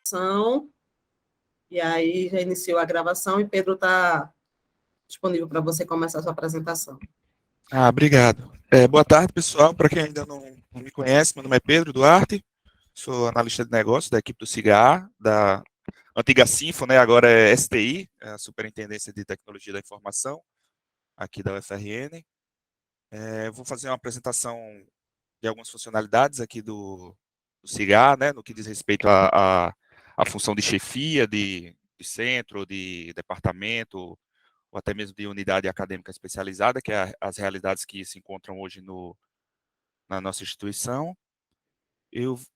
São, e aí já iniciou a gravação e Pedro está disponível para você começar a sua apresentação. Obrigado. Boa tarde, pessoal. Para quem ainda não me conhece, meu nome é Pedro Duarte, sou analista de negócios da equipe do CIGA, da antiga Sinfo, né, agora é STI, a Superintendência de Tecnologia da Informação, aqui da UFRN. Vou fazer uma apresentação de algumas funcionalidades aqui do CIGA, né, no que diz respeito à função de chefia, de centro, de departamento, ou até mesmo de unidade acadêmica especializada, que é as realidades que se encontram hoje na nossa instituição.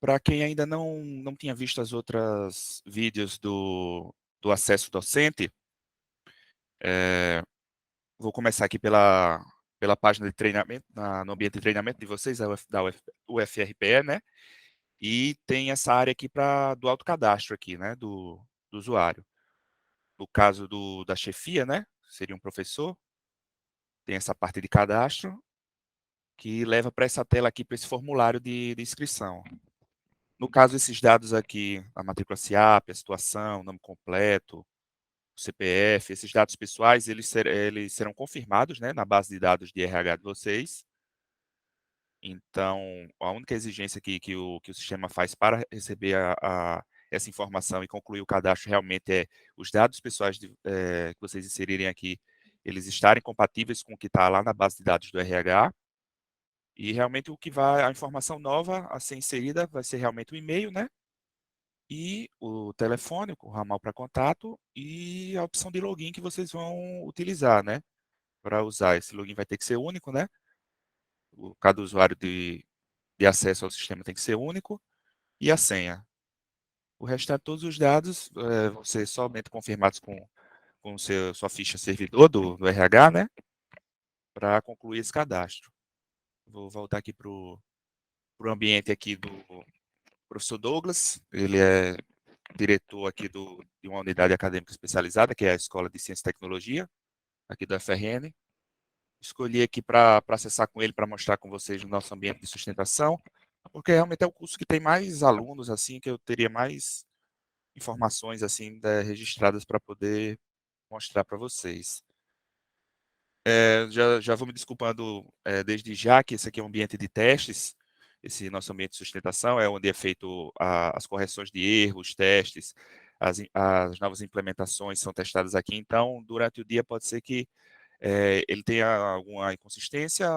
Para quem ainda não tinha visto as outras vídeos do acesso docente, vou começar aqui pela página de treinamento, no ambiente de treinamento de vocês, da UFRPE, né? E tem essa área aqui do autocadastro aqui, né? Do usuário. No caso da chefia, né? Seria um professor. Tem essa parte de cadastro, que leva para essa tela aqui, para esse formulário de inscrição. No caso, esses dados aqui, a matrícula SIAP, a situação, nome completo, o CPF, esses dados pessoais, eles serão confirmados, né, na base de dados de RH de vocês. Então, a única exigência que o sistema faz para receber essa informação e concluir o cadastro realmente é os dados pessoais que vocês inserirem aqui, eles estarem compatíveis com o que está lá na base de dados do RH. E realmente a informação nova a ser inserida vai ser realmente o e-mail, né? E o telefone, o ramal para contato e a opção de login que vocês vão utilizar, né? Para usar. Esse login vai ter que ser único, né? Cada usuário de acesso ao sistema tem que ser único. E a senha. O restante, todos os dados vão ser somente confirmados com sua ficha servidor do RH, né? Para concluir esse cadastro. Vou voltar aqui para o ambiente aqui do professor Douglas. Ele é diretor aqui de uma unidade acadêmica especializada, que é a Escola de Ciência e Tecnologia, aqui da FRN. Escolhi aqui para acessar com ele, para mostrar com vocês o nosso ambiente de sustentação, porque realmente é o curso que tem mais alunos, assim, que eu teria mais informações, assim, registradas para poder mostrar para vocês. Já vou me desculpando desde já, que esse aqui é um ambiente de testes, esse nosso ambiente de sustentação é onde é feito as correções de erros, testes, as novas implementações são testadas aqui. Então, durante o dia pode ser que ele tenha alguma inconsistência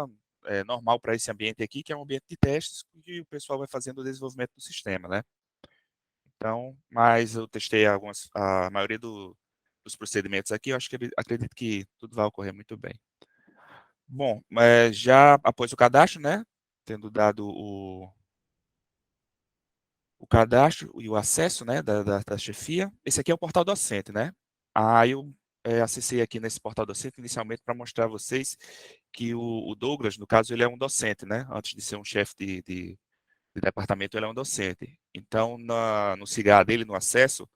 normal para esse ambiente aqui, que é um ambiente de testes, que o pessoal vai fazendo o desenvolvimento do sistema, né? Então, mas eu testei a maioria dos procedimentos aqui, eu acredito que tudo vai ocorrer muito bem. Bom, já após o cadastro, né? Tendo dado o cadastro e o acesso, né, da chefia. Esse aqui é o portal docente, né? Aí eu acessei aqui nesse portal docente inicialmente para mostrar a vocês que o Douglas, no caso, ele é um docente, né? Antes de ser um chefe de departamento, ele é um docente. Então, no CIGA dele, no acesso,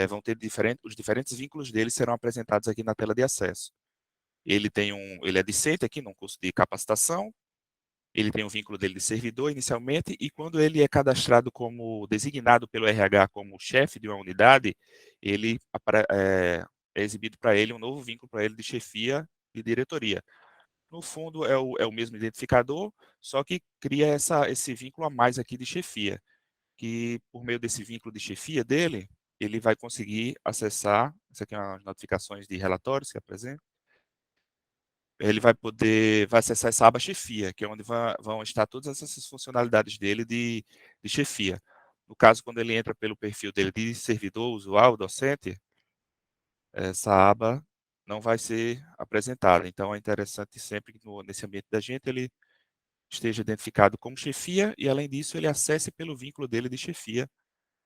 vão ter os diferentes vínculos dele serão apresentados aqui na tela de acesso. Ele é discente aqui num curso de capacitação, ele tem o vínculo dele de servidor inicialmente, e quando ele é cadastrado como designado pelo RH como chefe de uma unidade, é exibido para ele um novo vínculo para ele de chefia e diretoria. No fundo, é o mesmo identificador, só que cria esse vínculo a mais aqui de chefia, que por meio desse vínculo de chefia dele, ele vai conseguir acessar, isso aqui são as notificações de relatórios que apresenta, ele vai acessar essa aba chefia, que é onde vão estar todas essas funcionalidades dele de chefia. No caso, quando ele entra pelo perfil dele de servidor, usuário, docente, essa aba não vai ser apresentada. Então, é interessante sempre que nesse ambiente da gente ele esteja identificado como chefia e, além disso, ele acesse pelo vínculo dele de chefia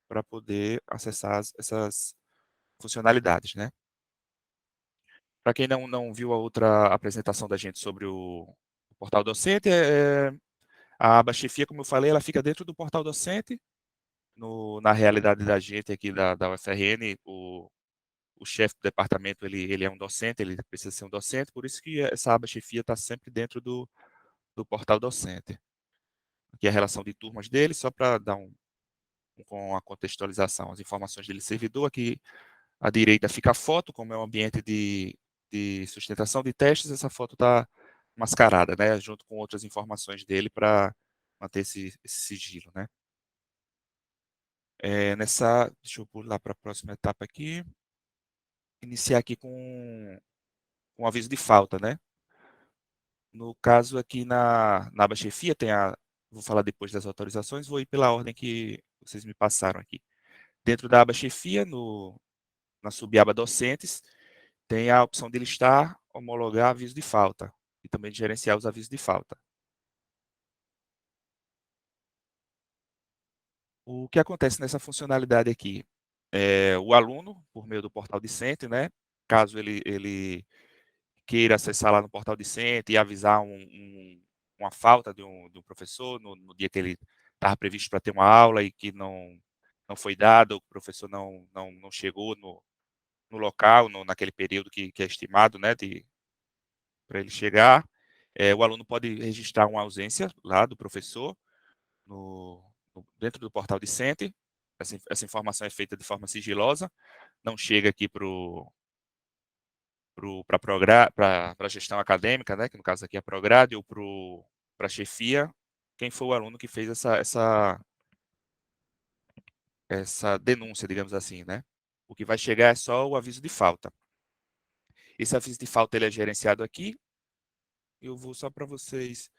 para poder acessar essas funcionalidades, né? Para quem não viu a outra apresentação da gente sobre o portal docente, a aba chefia, como eu falei, ela fica dentro do portal docente. Na realidade da gente aqui da UFRN, o chefe do departamento ele é um docente, ele precisa ser um docente, por isso que essa aba chefia está sempre dentro do portal docente. Aqui é a relação de turmas dele, só para dar com a contextualização. As informações dele servidor, aqui à direita fica a foto, como é um ambiente de sustentação de testes, essa foto está mascarada, né, junto com outras informações dele para manter esse sigilo, né. Deixa eu pular para a próxima etapa aqui, iniciar aqui com um aviso de falta, né. No caso aqui na aba chefia vou falar depois das autorizações, vou ir pela ordem que vocês me passaram aqui. Dentro da aba chefia, na subaba docentes, tem a opção de listar, homologar aviso de falta e também de gerenciar os avisos de falta. O que acontece nessa funcionalidade aqui? O aluno, por meio do portal Discente, né, caso ele queira acessar lá no portal Discente e avisar uma falta de um professor no dia que ele estava previsto para ter uma aula e que não foi dado, o professor não chegou no local, naquele período que é estimado, né, para ele chegar, o aluno pode registrar uma ausência lá do professor dentro do portal Discente. Essa informação é feita de forma sigilosa, não chega aqui para a gestão acadêmica, né, que no caso aqui é a Prograde, ou para a chefia, quem foi o aluno que fez essa denúncia, digamos assim, né. O que vai chegar é só o aviso de falta. Esse aviso de falta ele é gerenciado aqui. Eu vou só para vocês.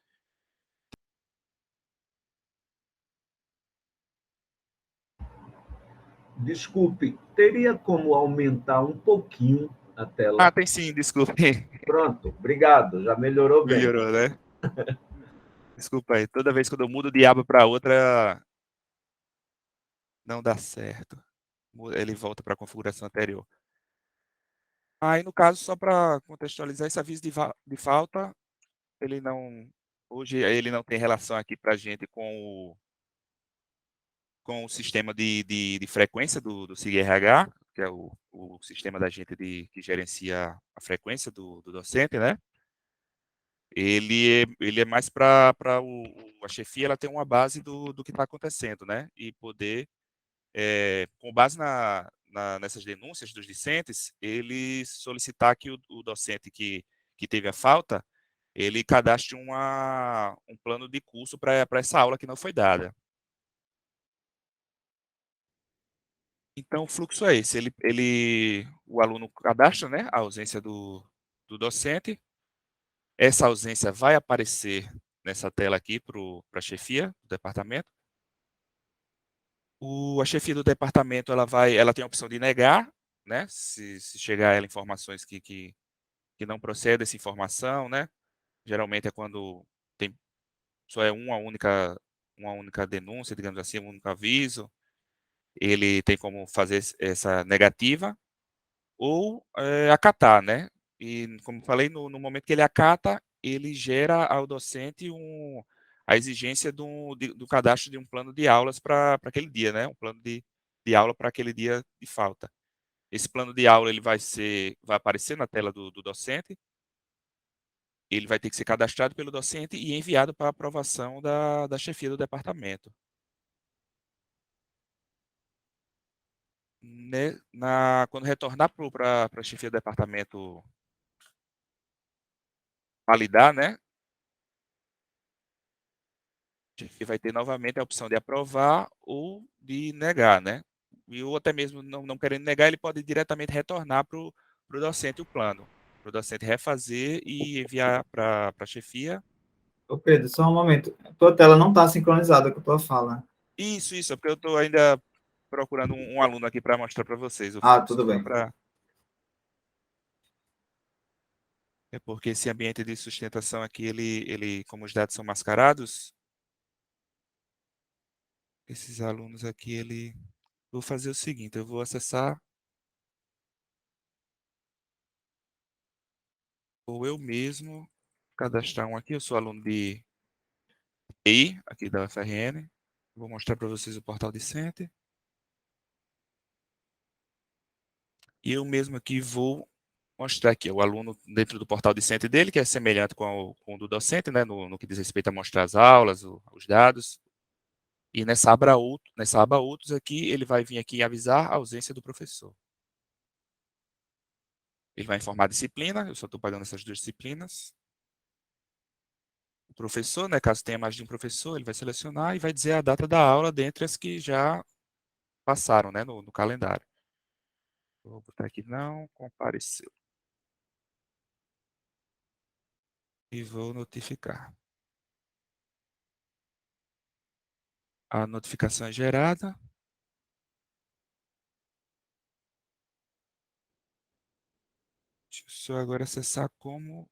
Desculpe, teria como aumentar um pouquinho a Ah, tela? tem sim, desculpe. Pronto, obrigado, já melhorou bem. Melhorou, né? Desculpa aí, toda vez que eu mudo de aba para outra, não dá certo. Ele volta para a configuração anterior. Aí, no caso, só para contextualizar, esse aviso de falta, ele não, hoje ele não tem relação aqui para a gente com o sistema de frequência do SIG-RH, que é o sistema da gente que gerencia a frequência do docente, né? Ele é mais para a chefia, ela tem uma base do que está acontecendo, né? E poder, com base nessas denúncias dos discentes, ele solicitar que o docente que teve a falta, ele cadastre um plano de curso para essa aula que não foi dada. Então, o fluxo é esse, o aluno cadastra, né, a ausência do docente, essa ausência vai aparecer nessa tela aqui para a chefia do departamento. A chefia do departamento ela tem a opção de negar, né, se chegar a ela informações que não procede essa informação, né, geralmente é quando só é uma única denúncia, digamos assim, um único aviso, ele tem como fazer essa negativa, ou acatar, né? E, como falei, no momento que ele acata, ele gera ao docente a exigência do cadastro de um plano de aulas para aquele dia, né? Um plano de aula para aquele dia de falta. Esse plano de aula ele vai aparecer na tela do docente, ele vai ter que ser cadastrado pelo docente e enviado para aprovação da chefia do departamento. Né, quando retornar para a chefia do departamento validar, né, que vai ter novamente a opção de aprovar ou de negar, né? Ou até mesmo não querendo negar, ele pode diretamente retornar para o docente o plano, para o docente refazer e enviar para a chefia. Ô Pedro, só um momento. A tua tela não está sincronizada com a tua fala. Isso, é porque eu estou ainda procurando um aluno aqui para mostrar para vocês o Ah, fluxo. tudo bem. É porque esse ambiente de sustentação aqui, como os dados são mascarados, esses alunos aqui, vou fazer o seguinte, eu vou acessar, ou eu mesmo cadastrar um aqui, eu sou aluno de TI, aqui da UFRN, vou mostrar para vocês o portal Discente, e eu mesmo aqui vou mostrar aqui o aluno dentro do portal Discente dele, que é semelhante com o do docente, né, no que diz respeito a mostrar as aulas, os dados, E nessa aba outros aqui, ele vai vir aqui avisar a ausência do professor. Ele vai informar a disciplina, eu só estou pagando essas 2 disciplinas. O professor, né, caso tenha mais de um professor, ele vai selecionar e vai dizer a data da aula dentre as que já passaram, né, no calendário. Vou botar aqui, não compareceu. E vou notificar. A notificação é gerada. Deixa eu só agora acessar como...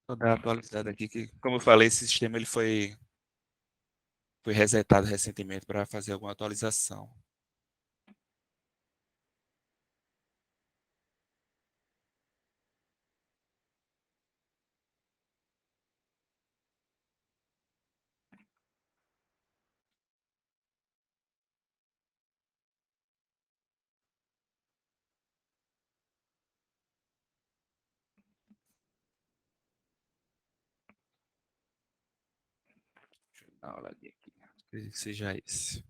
Vou dar uma atualizada aqui, que, como eu falei, esse sistema ele foi resetado recentemente para fazer alguma atualização. Deixa eu dar uma olhadinha aqui. Acredito que seja esse.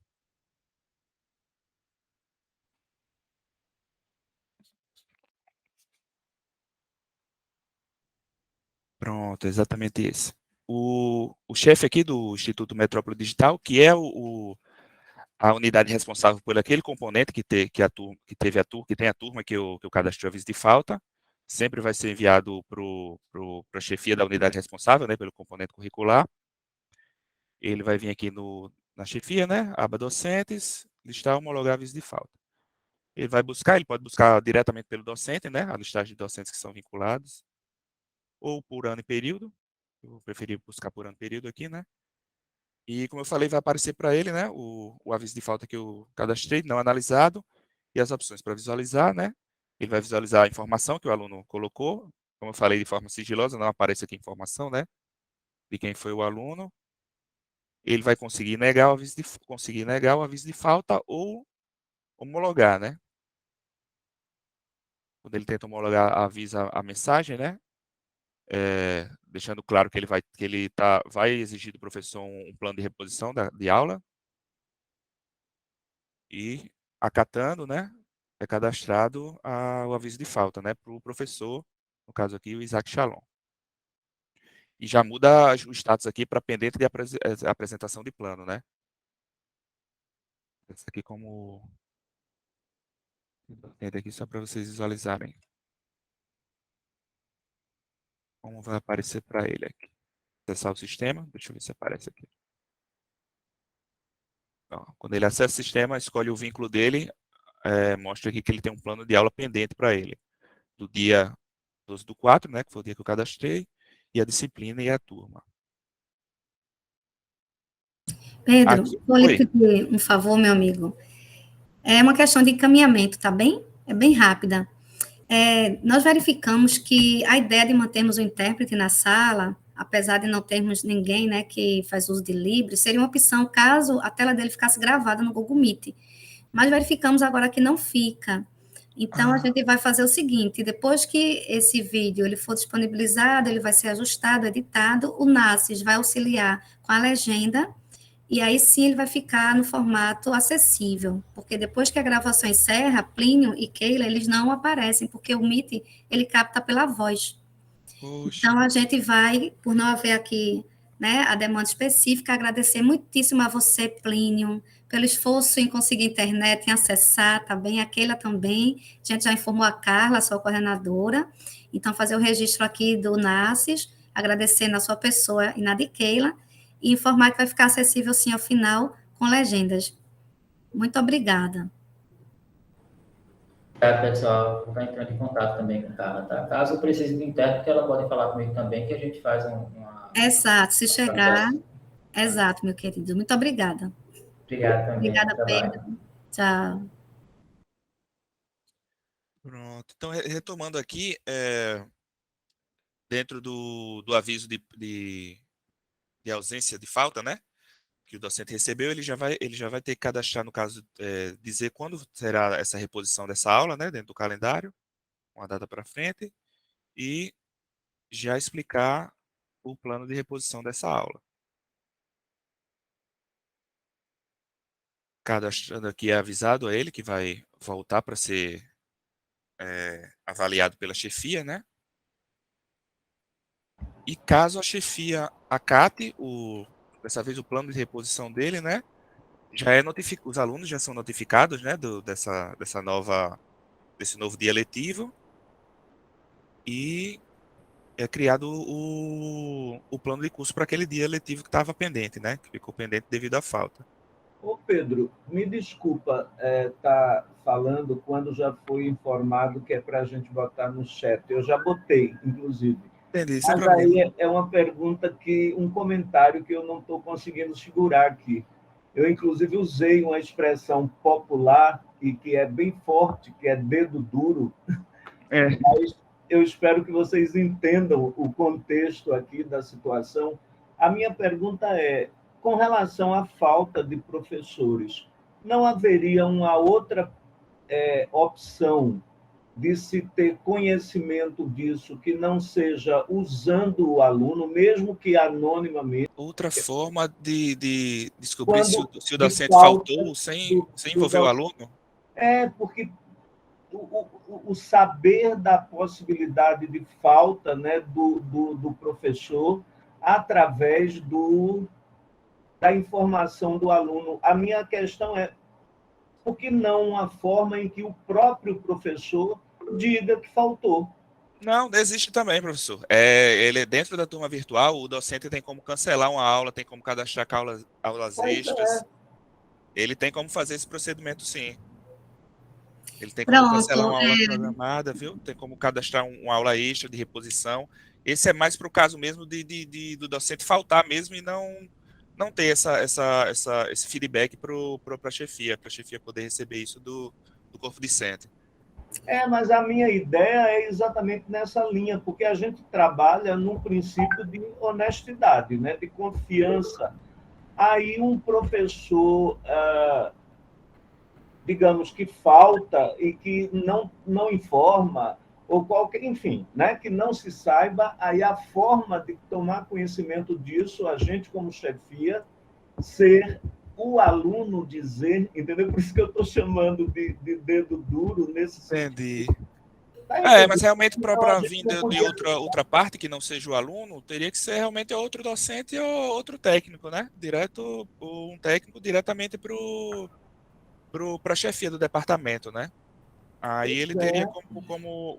Pronto, exatamente esse. O chefe aqui do Instituto Metrópole Digital, que é a unidade responsável por aquele componente que tem a turma que eu cadastrei o aviso de falta, sempre vai ser enviado para a chefia da unidade responsável, né, pelo componente curricular. Ele vai vir aqui na chefia, né, aba docentes, listar, homologar aviso de falta. Ele vai buscar, ele pode buscar diretamente pelo docente, né, a listagem de docentes que são vinculados, ou por ano e período. Eu vou preferir buscar por ano e período aqui, né. E, como eu falei, vai aparecer para ele, né, o aviso de falta que eu cadastrei, não analisado, e as opções para visualizar, né. Ele vai visualizar a informação que o aluno colocou. Como eu falei, de forma sigilosa, não aparece aqui a informação, né, de quem foi o aluno. Ele vai conseguir negar o aviso de falta ou homologar, né. Quando ele tenta homologar, avisa a mensagem, né, deixando claro que vai exigir do professor um plano de reposição de aula. E, acatando, né, é cadastrado o aviso de falta, né, para o professor, no caso aqui, o Isaac Shalom. E já muda o status aqui para pendente de apresentação de plano, né. Esse aqui como... Entendo aqui só para vocês visualizarem como vai aparecer para ele aqui. Acessar o sistema, deixa eu ver se aparece aqui. Ó, quando ele acessa o sistema, escolhe o vínculo dele, mostra aqui que ele tem um plano de aula pendente para ele, do dia 12/4, né, que foi o dia que eu cadastrei, e a disciplina e a turma. Pedro, Aqui. vou lhe Oi. pedir um favor, meu amigo. É uma questão de encaminhamento, tá bem? É bem rápida. Nós verificamos que a ideia de mantermos o intérprete na sala, apesar de não termos ninguém, né, que faz uso de Libre, seria uma opção caso a tela dele ficasse gravada no Google Meet. Mas verificamos agora que não fica. Então, a gente vai fazer o seguinte, depois que esse vídeo ele for disponibilizado, ele vai ser ajustado, editado, o NASS vai auxiliar com a legenda, e aí sim ele vai ficar no formato acessível, porque depois que a gravação encerra, Plínio e Keila, eles não aparecem, porque o Meet, ele capta pela voz. Poxa. Então, a gente vai, por não haver aqui, né, a demanda específica, agradecer muitíssimo a você, Plínio, pelo esforço em conseguir internet, em acessar, tá bem? A Keila também, a gente já informou a Carla, sua coordenadora, então fazer o registro aqui do NASS, agradecendo a sua pessoa e na de Keila, e informar que vai ficar acessível, sim, ao final, com legendas. Muito obrigada. Tá, pessoal, vou estar entrando em contato também com a Carla, tá? Caso precise de intérprete, ela pode falar comigo também, que a gente faz uma... Exato, se chegar. Exato, meu querido. Muito obrigada. Obrigado também. Obrigada, Bom trabalho. Pedro. Tchau. Pronto. Então, retomando aqui, dentro do aviso de ausência de falta, né? Que o docente recebeu, ele já vai ter que cadastrar, no caso, dizer quando será essa reposição dessa aula, né? Dentro do calendário, uma data para frente, e já explicar o plano de reposição dessa aula. Cadastrando aqui é avisado a ele que vai voltar para ser avaliado pela chefia, né? E caso a chefia acate, dessa vez o plano de reposição dele, né? Já os alunos já são notificados, né? Desse novo dia letivo. E é criado o plano de curso para aquele dia letivo que estava pendente, né? Que ficou pendente devido à falta. Ô, Pedro, me desculpa tá falando quando já foi informado que é para a gente botar no chat. Eu já botei, inclusive. Entendi, sem Mas problema. aí é uma pergunta um comentário que eu não estou conseguindo segurar aqui. Eu, inclusive, usei uma expressão popular e que é bem forte, que é dedo duro. Mas eu espero que vocês entendam o contexto aqui da situação. A minha pergunta é, com relação à falta de professores, não haveria uma outra opção de se ter conhecimento disso que não seja usando o aluno, mesmo que anonimamente? Outra forma de descobrir se o docente falta faltou sem envolver o aluno? Porque o saber da possibilidade de falta, né, do professor através da informação do aluno. A minha questão é, por que não uma forma em que o próprio professor diga que faltou? Não, existe também, professor. Ele dentro da turma virtual, o docente tem como cancelar uma aula, tem como cadastrar aulas extras. Ele tem como fazer esse procedimento, sim. Ele tem como cancelar uma aula programada, viu? Tem como cadastrar uma aula extra de reposição. Esse é mais para o caso mesmo do docente faltar mesmo e não ter esse feedback para a chefia poder receber isso do corpo discente. Mas a minha ideia é exatamente nessa linha, porque a gente trabalha num princípio de honestidade, né, de confiança. Aí um professor, digamos, que falta e que não informa, ou qualquer, enfim, né, que não se saiba, aí a forma de tomar conhecimento disso, a gente como chefia, ser o aluno dizer, entendeu? Por isso que eu estou chamando de dedo duro nesse sentido. Entendi. Mas realmente para vir de outra parte que não seja o aluno, teria que ser realmente outro docente ou outro técnico, né? Um técnico diretamente para a chefia do departamento, né? Aí ele teria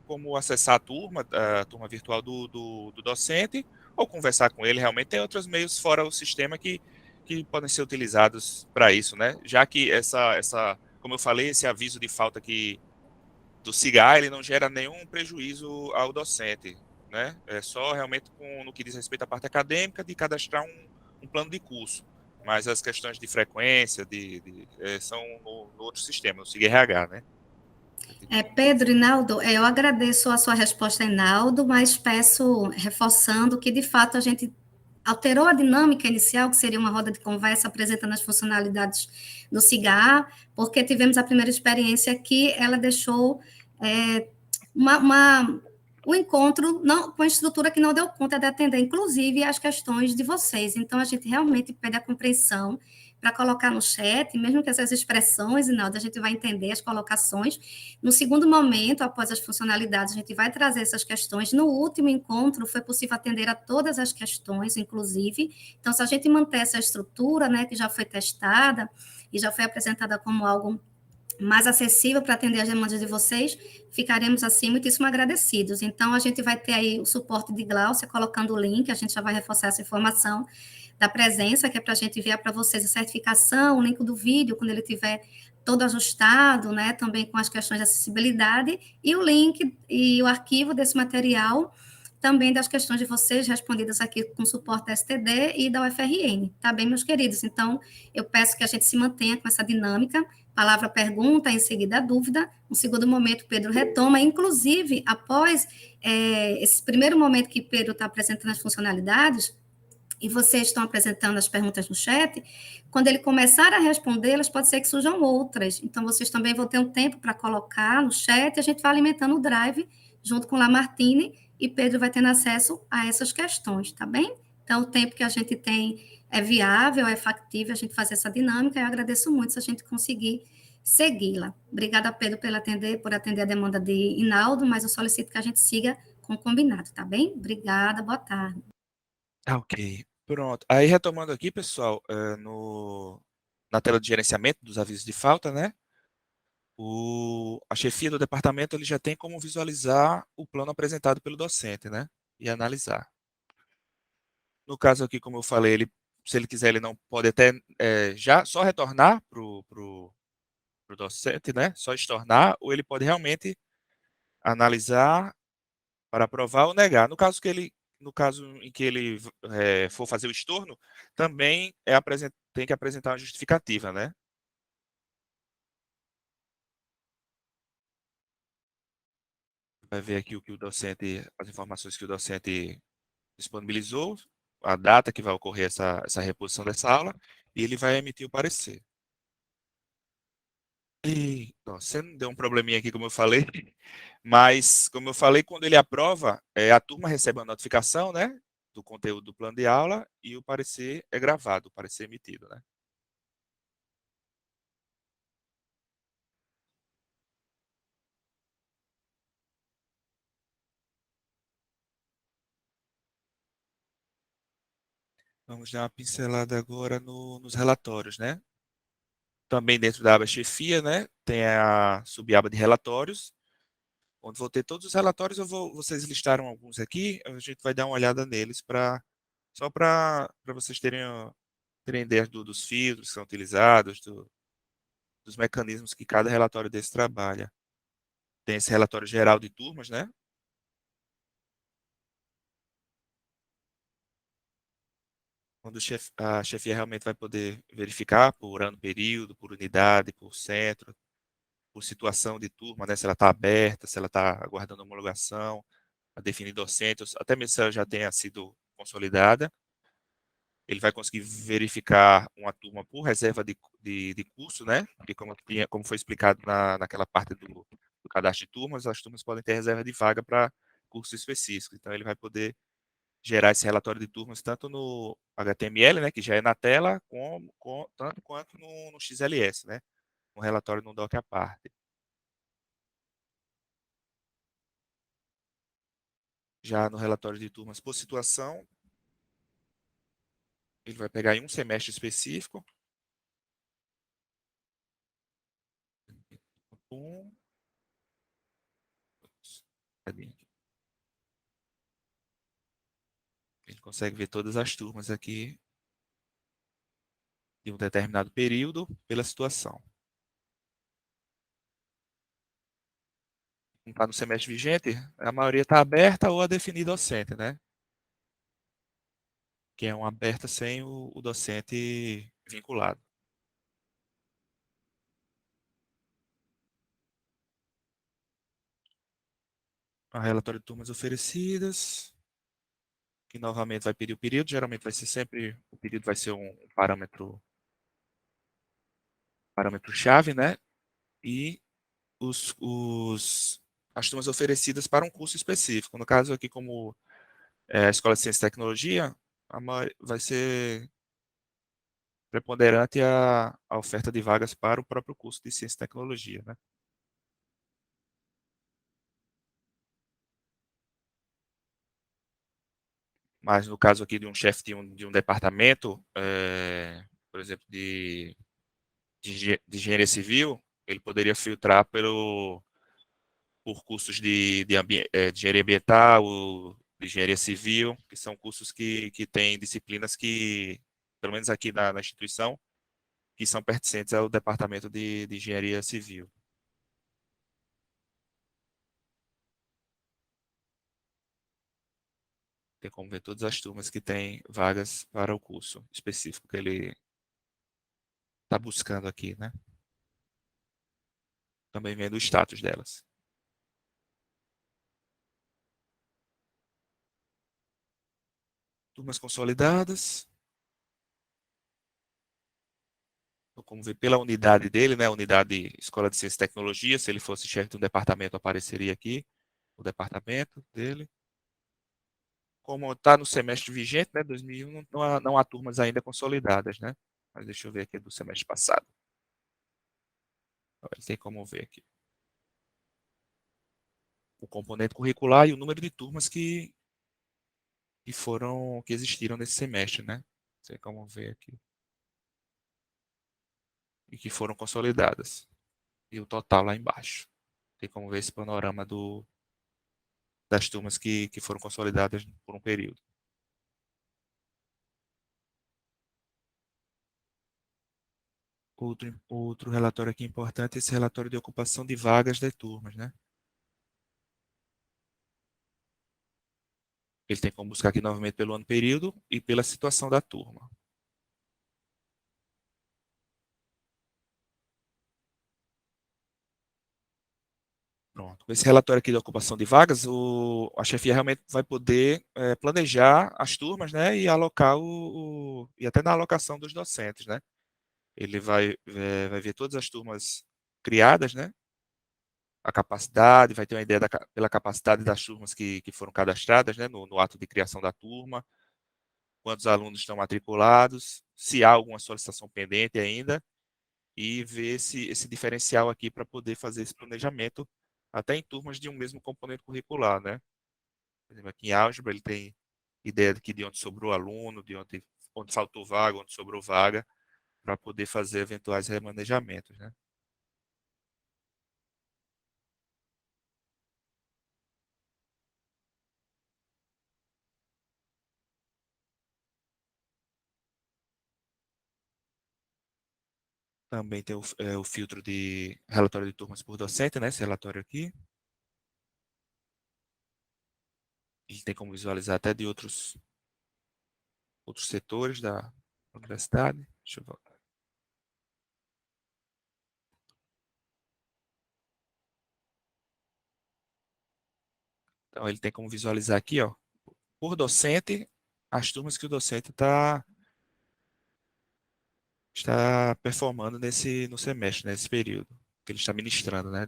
como acessar a turma virtual do docente, ou conversar com ele. Realmente tem outros meios fora o sistema que podem ser utilizados para isso, né? Já que como eu falei, esse aviso de falta do SIGA, ele não gera nenhum prejuízo ao docente, né? É só realmente no que diz respeito à parte acadêmica de cadastrar um plano de curso. Mas as questões de frequência são no outro sistema, no SIGA-RH, né? Pedro, Inaldo, eu agradeço a sua resposta, Inaldo, mas peço, reforçando, que de fato a gente alterou a dinâmica inicial, que seria uma roda de conversa apresentando as funcionalidades do SIGA, porque tivemos a primeira experiência que ela deixou um encontro com a estrutura que não deu conta de atender, inclusive, as questões de vocês. Então, a gente realmente pede a compreensão para colocar no chat, mesmo que essas expressões, Inaldo, a gente vai entender as colocações. No segundo momento, após as funcionalidades, a gente vai trazer essas questões. No último encontro, foi possível atender a todas as questões, inclusive. Então, se a gente manter essa estrutura, né, que já foi testada e já foi apresentada como algo mais acessível para atender as demandas de vocês, ficaremos, assim, muitíssimo agradecidos. Então, a gente vai ter aí o suporte de Gláucia, colocando o link, a gente já vai reforçar essa informação da presença, que é para a gente enviar para vocês a certificação, o link do vídeo, quando ele estiver todo ajustado, né, também com as questões de acessibilidade, e o link e o arquivo desse material, também das questões de vocês respondidas aqui com suporte da STD e da UFRN, tá bem, meus queridos? Então, eu peço que a gente se mantenha com essa dinâmica, palavra pergunta, em seguida a dúvida, no segundo momento Pedro retoma, inclusive, após esse primeiro momento que Pedro está apresentando as funcionalidades, e vocês estão apresentando as perguntas no chat, quando ele começar a respondê-las, pode ser que surjam outras. Então, vocês também vão ter um tempo para colocar no chat, e a gente vai alimentando o drive, junto com Lamartine, e Pedro vai tendo acesso a essas questões, tá bem? Então, o tempo que a gente tem é viável, é factível a gente fazer essa dinâmica, e eu agradeço muito se a gente conseguir segui-la. Obrigada, Pedro, por atender a demanda de Inaldo, mas eu solicito que a gente siga com o combinado, tá bem? Obrigada, boa tarde. Ok, pronto. Aí, retomando aqui, pessoal, na tela de gerenciamento dos avisos de falta, né? A chefia do departamento ele já tem como visualizar o plano apresentado pelo docente, né? E analisar. No caso aqui, como eu falei, se ele quiser, ele não pode até já só retornar para o docente, né? Só estornar, ou ele pode realmente analisar para aprovar ou negar. No caso em que ele for fazer o estorno, também tem que apresentar uma justificativa, né? Vai ver aqui as informações que o docente disponibilizou, a data que vai ocorrer essa reposição dessa aula, e ele vai emitir o parecer. E, nossa, deu um probleminha aqui, como eu falei, mas, como eu falei, quando ele aprova, a turma recebe uma notificação, né, do conteúdo do plano de aula e o parecer é gravado, o parecer emitido, né. Vamos dar uma pincelada agora nos relatórios, né. Também dentro da aba chefia, né, tem a subaba de relatórios, onde vou ter todos os relatórios, vocês listaram alguns aqui, a gente vai dar uma olhada neles só para vocês terem ideia dos filtros que são utilizados, dos mecanismos que cada relatório desse trabalha. Tem esse relatório geral de turmas, né? Onde a chefia realmente vai poder verificar por ano, período, por unidade, por centro, por situação de turma, né? Se ela está aberta, se ela está aguardando homologação, a definir docentes, até mesmo se ela já tenha sido consolidada. Ele vai conseguir verificar uma turma por reserva de curso, né? Porque como foi explicado naquela parte do cadastro de turmas, as turmas podem ter reserva de vaga para curso específico. Então, ele vai poder gerar esse relatório de turmas tanto no HTML, né, que já é na tela, tanto quanto no XLS, né? Um relatório no doc à parte. Já no relatório de turmas por situação, ele vai pegar em um semestre específico. Ele consegue ver todas as turmas aqui de um determinado período pela situação. Não está no semestre vigente, a maioria está aberta ou a definir docente, né? Que é uma aberta sem o docente vinculado. A relatório de turmas oferecidas, que novamente vai pedir o período, geralmente vai ser sempre, o período vai ser um parâmetro-chave, né? E as turmas oferecidas para um curso específico. No caso aqui, como a Escola de Ciência e Tecnologia, vai ser preponderante a oferta de vagas para o próprio curso de Ciência e Tecnologia, né? Mas no caso aqui de um chefe de um departamento, por exemplo, de engenharia civil, ele poderia filtrar por cursos de engenharia ambiental, de engenharia civil, que são cursos que têm disciplinas que, pelo menos aqui na instituição, que são pertencentes ao Departamento de Engenharia Civil. Tem como ver todas as turmas que têm vagas para o curso específico que ele está buscando aqui, né? Também vendo o status delas. Turmas consolidadas. Então, como ver pela unidade dele, né? Unidade Escola de Ciência e Tecnologia. Se ele fosse chefe de um departamento, apareceria aqui o departamento dele. Como está no semestre vigente, né? 2001, não há turmas ainda consolidadas, né? Mas deixa eu ver aqui do semestre passado. Ele tem como ver aqui o componente curricular e o número de turmas que existiram nesse semestre, né? Tem como ver aqui. E que foram consolidadas. E o total lá embaixo. Tem como ver esse panorama das turmas que foram consolidadas por um período. Outro relatório aqui importante é esse relatório de ocupação de vagas das turmas, né? Ele tem como buscar aqui novamente pelo ano período e pela situação da turma. Pronto. Com esse relatório aqui de ocupação de vagas, a chefia realmente vai poder planejar as turmas, né, e alocar e até na alocação dos docentes, né? Ele vai ver todas as turmas criadas, né? A capacidade, vai ter uma ideia pela capacidade das turmas que foram cadastradas, né, no ato de criação da turma, quantos alunos estão matriculados, se há alguma solicitação pendente ainda, e ver esse diferencial aqui para poder fazer esse planejamento até em turmas de um mesmo componente curricular, né? Por exemplo, aqui em álgebra ele tem ideia de onde sobrou aluno, onde faltou vaga, onde sobrou vaga, para poder fazer eventuais remanejamentos, né? Também tem o filtro de relatório de turmas por docente, né? Esse relatório aqui. E tem como visualizar até de outros setores da universidade. Deixa eu voltar. Então, ele tem como visualizar aqui, ó, por docente, as turmas que o docente está performando no semestre, nesse período que ele está ministrando, né?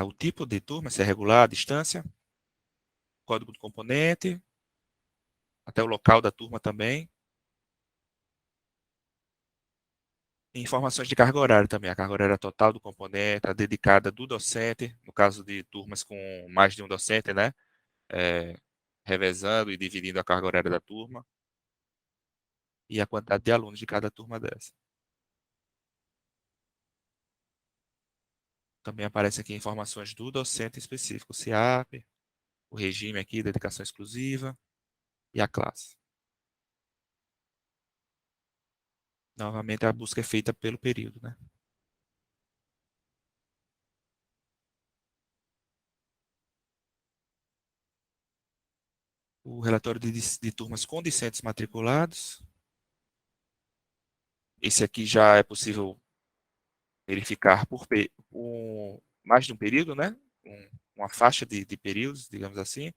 O tipo de turma, se é regular, a distância, código do componente, até o local da turma também. E informações de carga horária também, a carga horária total do componente, a dedicada do docente, no caso de turmas com mais de um docente, né? Revezando e dividindo a carga horária da turma. E a quantidade de alunos de cada turma dessa. Também aparece aqui informações do docente específico, o CIAP, o regime aqui, dedicação exclusiva e a classe. Novamente, a busca é feita pelo período, né? O relatório de turmas com discentes matriculados. Esse aqui já é possível verificar por mais de um período, né? Uma faixa de períodos, digamos assim.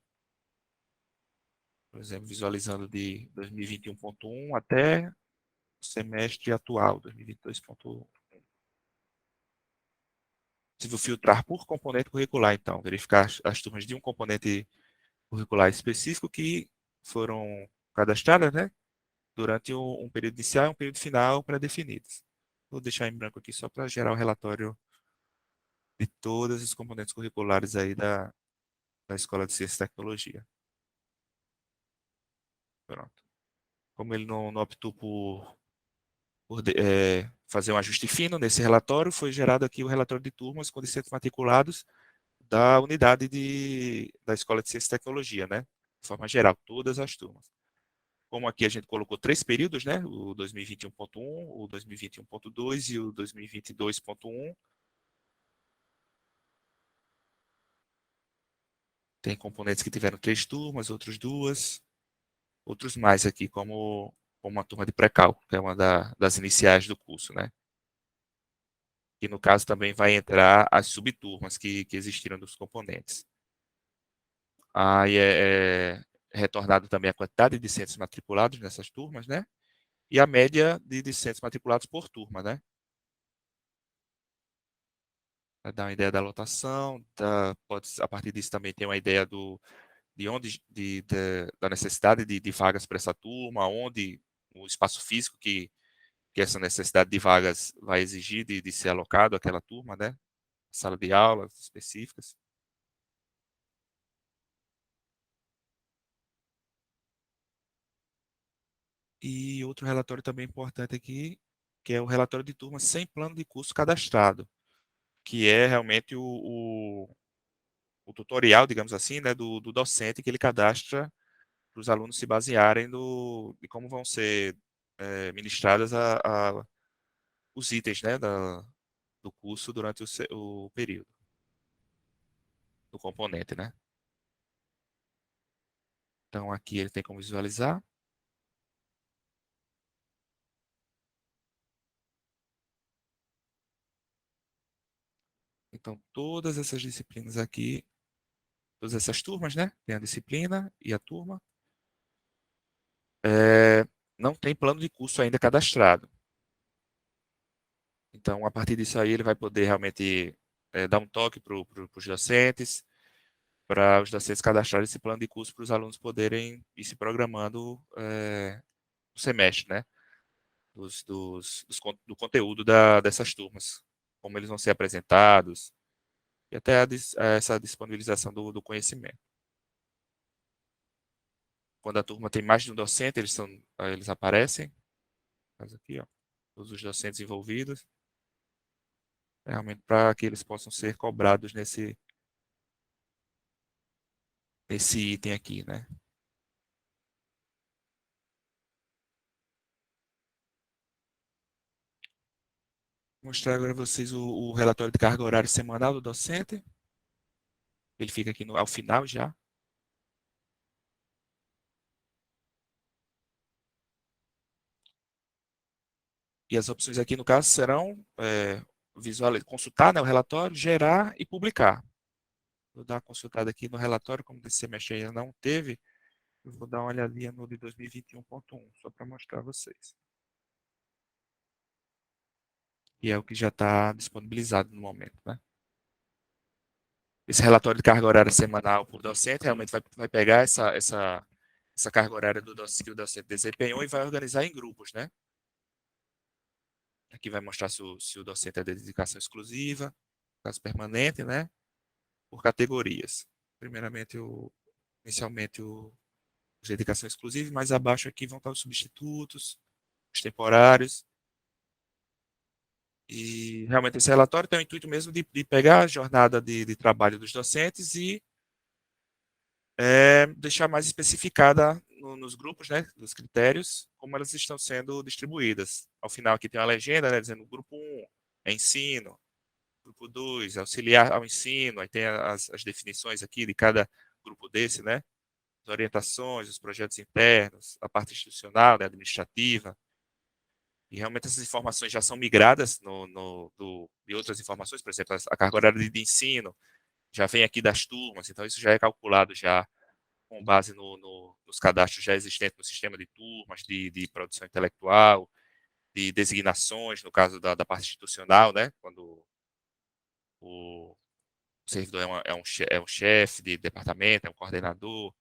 Por exemplo, visualizando de 2021.1 até o semestre atual, 2022.1. Possível filtrar por componente curricular, então, verificar as turmas de um componente curricular específico que foram cadastradas, né, durante um período inicial e um período final pré-definidos. Vou deixar em branco aqui só para gerar o relatório de todos os componentes curriculares aí da Escola de Ciência e Tecnologia. Pronto. Como ele não optou por fazer um ajuste fino nesse relatório, foi gerado aqui o relatório de turmas com discentes matriculados da unidade da Escola de Ciência e Tecnologia, né? De forma geral, todas as turmas. Como aqui a gente colocou 3 períodos, né? O 2021.1, o 2021.2 e o 2022.1. Tem componentes que tiveram 3 turmas, outros 2, outros mais aqui, como uma turma de pré-cálculo, que é uma das iniciais do curso, né? E no caso também vai entrar as subturmas que existiram dos componentes. Aí é retornado também a quantidade de discentes matriculados nessas turmas, né? E a média de discentes matriculados por turma, né? Vai dar uma ideia da lotação, a partir disso também tem uma ideia da necessidade de vagas para essa turma, onde o espaço físico que essa necessidade de vagas vai exigir de ser alocado àquela turma, né? Sala de aulas específicas. E outro relatório também importante aqui, que é o relatório de turma sem plano de curso cadastrado, que é realmente o tutorial, digamos assim, né, do docente que ele cadastra para os alunos se basearem de como vão ser ministradas os itens, né, do curso durante o período, do componente, né. Então, aqui ele tem como visualizar. Então, todas essas disciplinas aqui, todas essas turmas, né, tem a disciplina e a turma, não tem plano de curso ainda cadastrado. Então, a partir disso aí, ele vai poder realmente dar um toque para os docentes, para os docentes cadastrarem esse plano de curso para os alunos poderem ir se programando no semestre, né? Do conteúdo dessas turmas, como eles vão ser apresentados, e até essa disponibilização do conhecimento. Quando a turma tem mais de um docente, eles aparecem, mas aqui, ó, todos os docentes envolvidos, realmente para que eles possam ser cobrados nesse item aqui, né? Vou mostrar agora a vocês o relatório de carga horária semanal do docente. Ele fica aqui ao final já. E as opções aqui, no caso, serão consultar, né, o relatório, gerar e publicar. Vou dar uma consultada aqui no relatório, como desse semestre ainda não teve, eu vou dar uma olhadinha no de 2021.1, só para mostrar a vocês. E é o que já está disponibilizado no momento, né? Esse relatório de carga horária semanal por docente realmente vai pegar essa carga horária que o docente desempenhou e vai organizar em grupos, né? Aqui vai mostrar se o docente é de dedicação exclusiva, caso permanente, né? Por categorias. Primeiramente, inicialmente, os de dedicação exclusiva, mais abaixo aqui vão estar os substitutos, os temporários. E realmente esse relatório tem o intuito mesmo de pegar a jornada de trabalho dos docentes e deixar mais especificada nos grupos, né, dos critérios, como elas estão sendo distribuídas. Ao final aqui tem uma legenda, né, dizendo grupo 1 é ensino, grupo 2 é auxiliar ao ensino, aí tem as definições aqui de cada grupo desse, né, as orientações, os projetos internos, a parte institucional, né, administrativa. E realmente essas informações já são migradas de outras informações, por exemplo, a carga horária de ensino já vem aqui das turmas, então isso já é calculado já com base nos cadastros já existentes no sistema de turmas, de produção intelectual, de designações, no caso da parte institucional, né? Quando o servidor é um chefe de departamento, é um coordenador,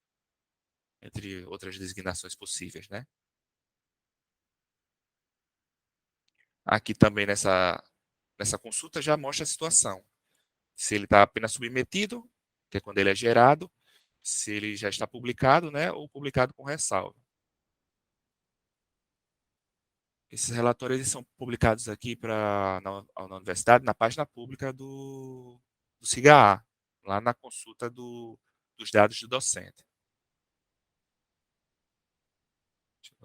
entre outras designações possíveis, né? Aqui também nessa consulta já mostra a situação. Se ele está apenas submetido, que é quando ele é gerado, se ele já está publicado, né? Ou publicado com ressalva. Esses relatórios eles são publicados aqui na universidade, na página pública do SIGA-A, lá na consulta dos dados do docente.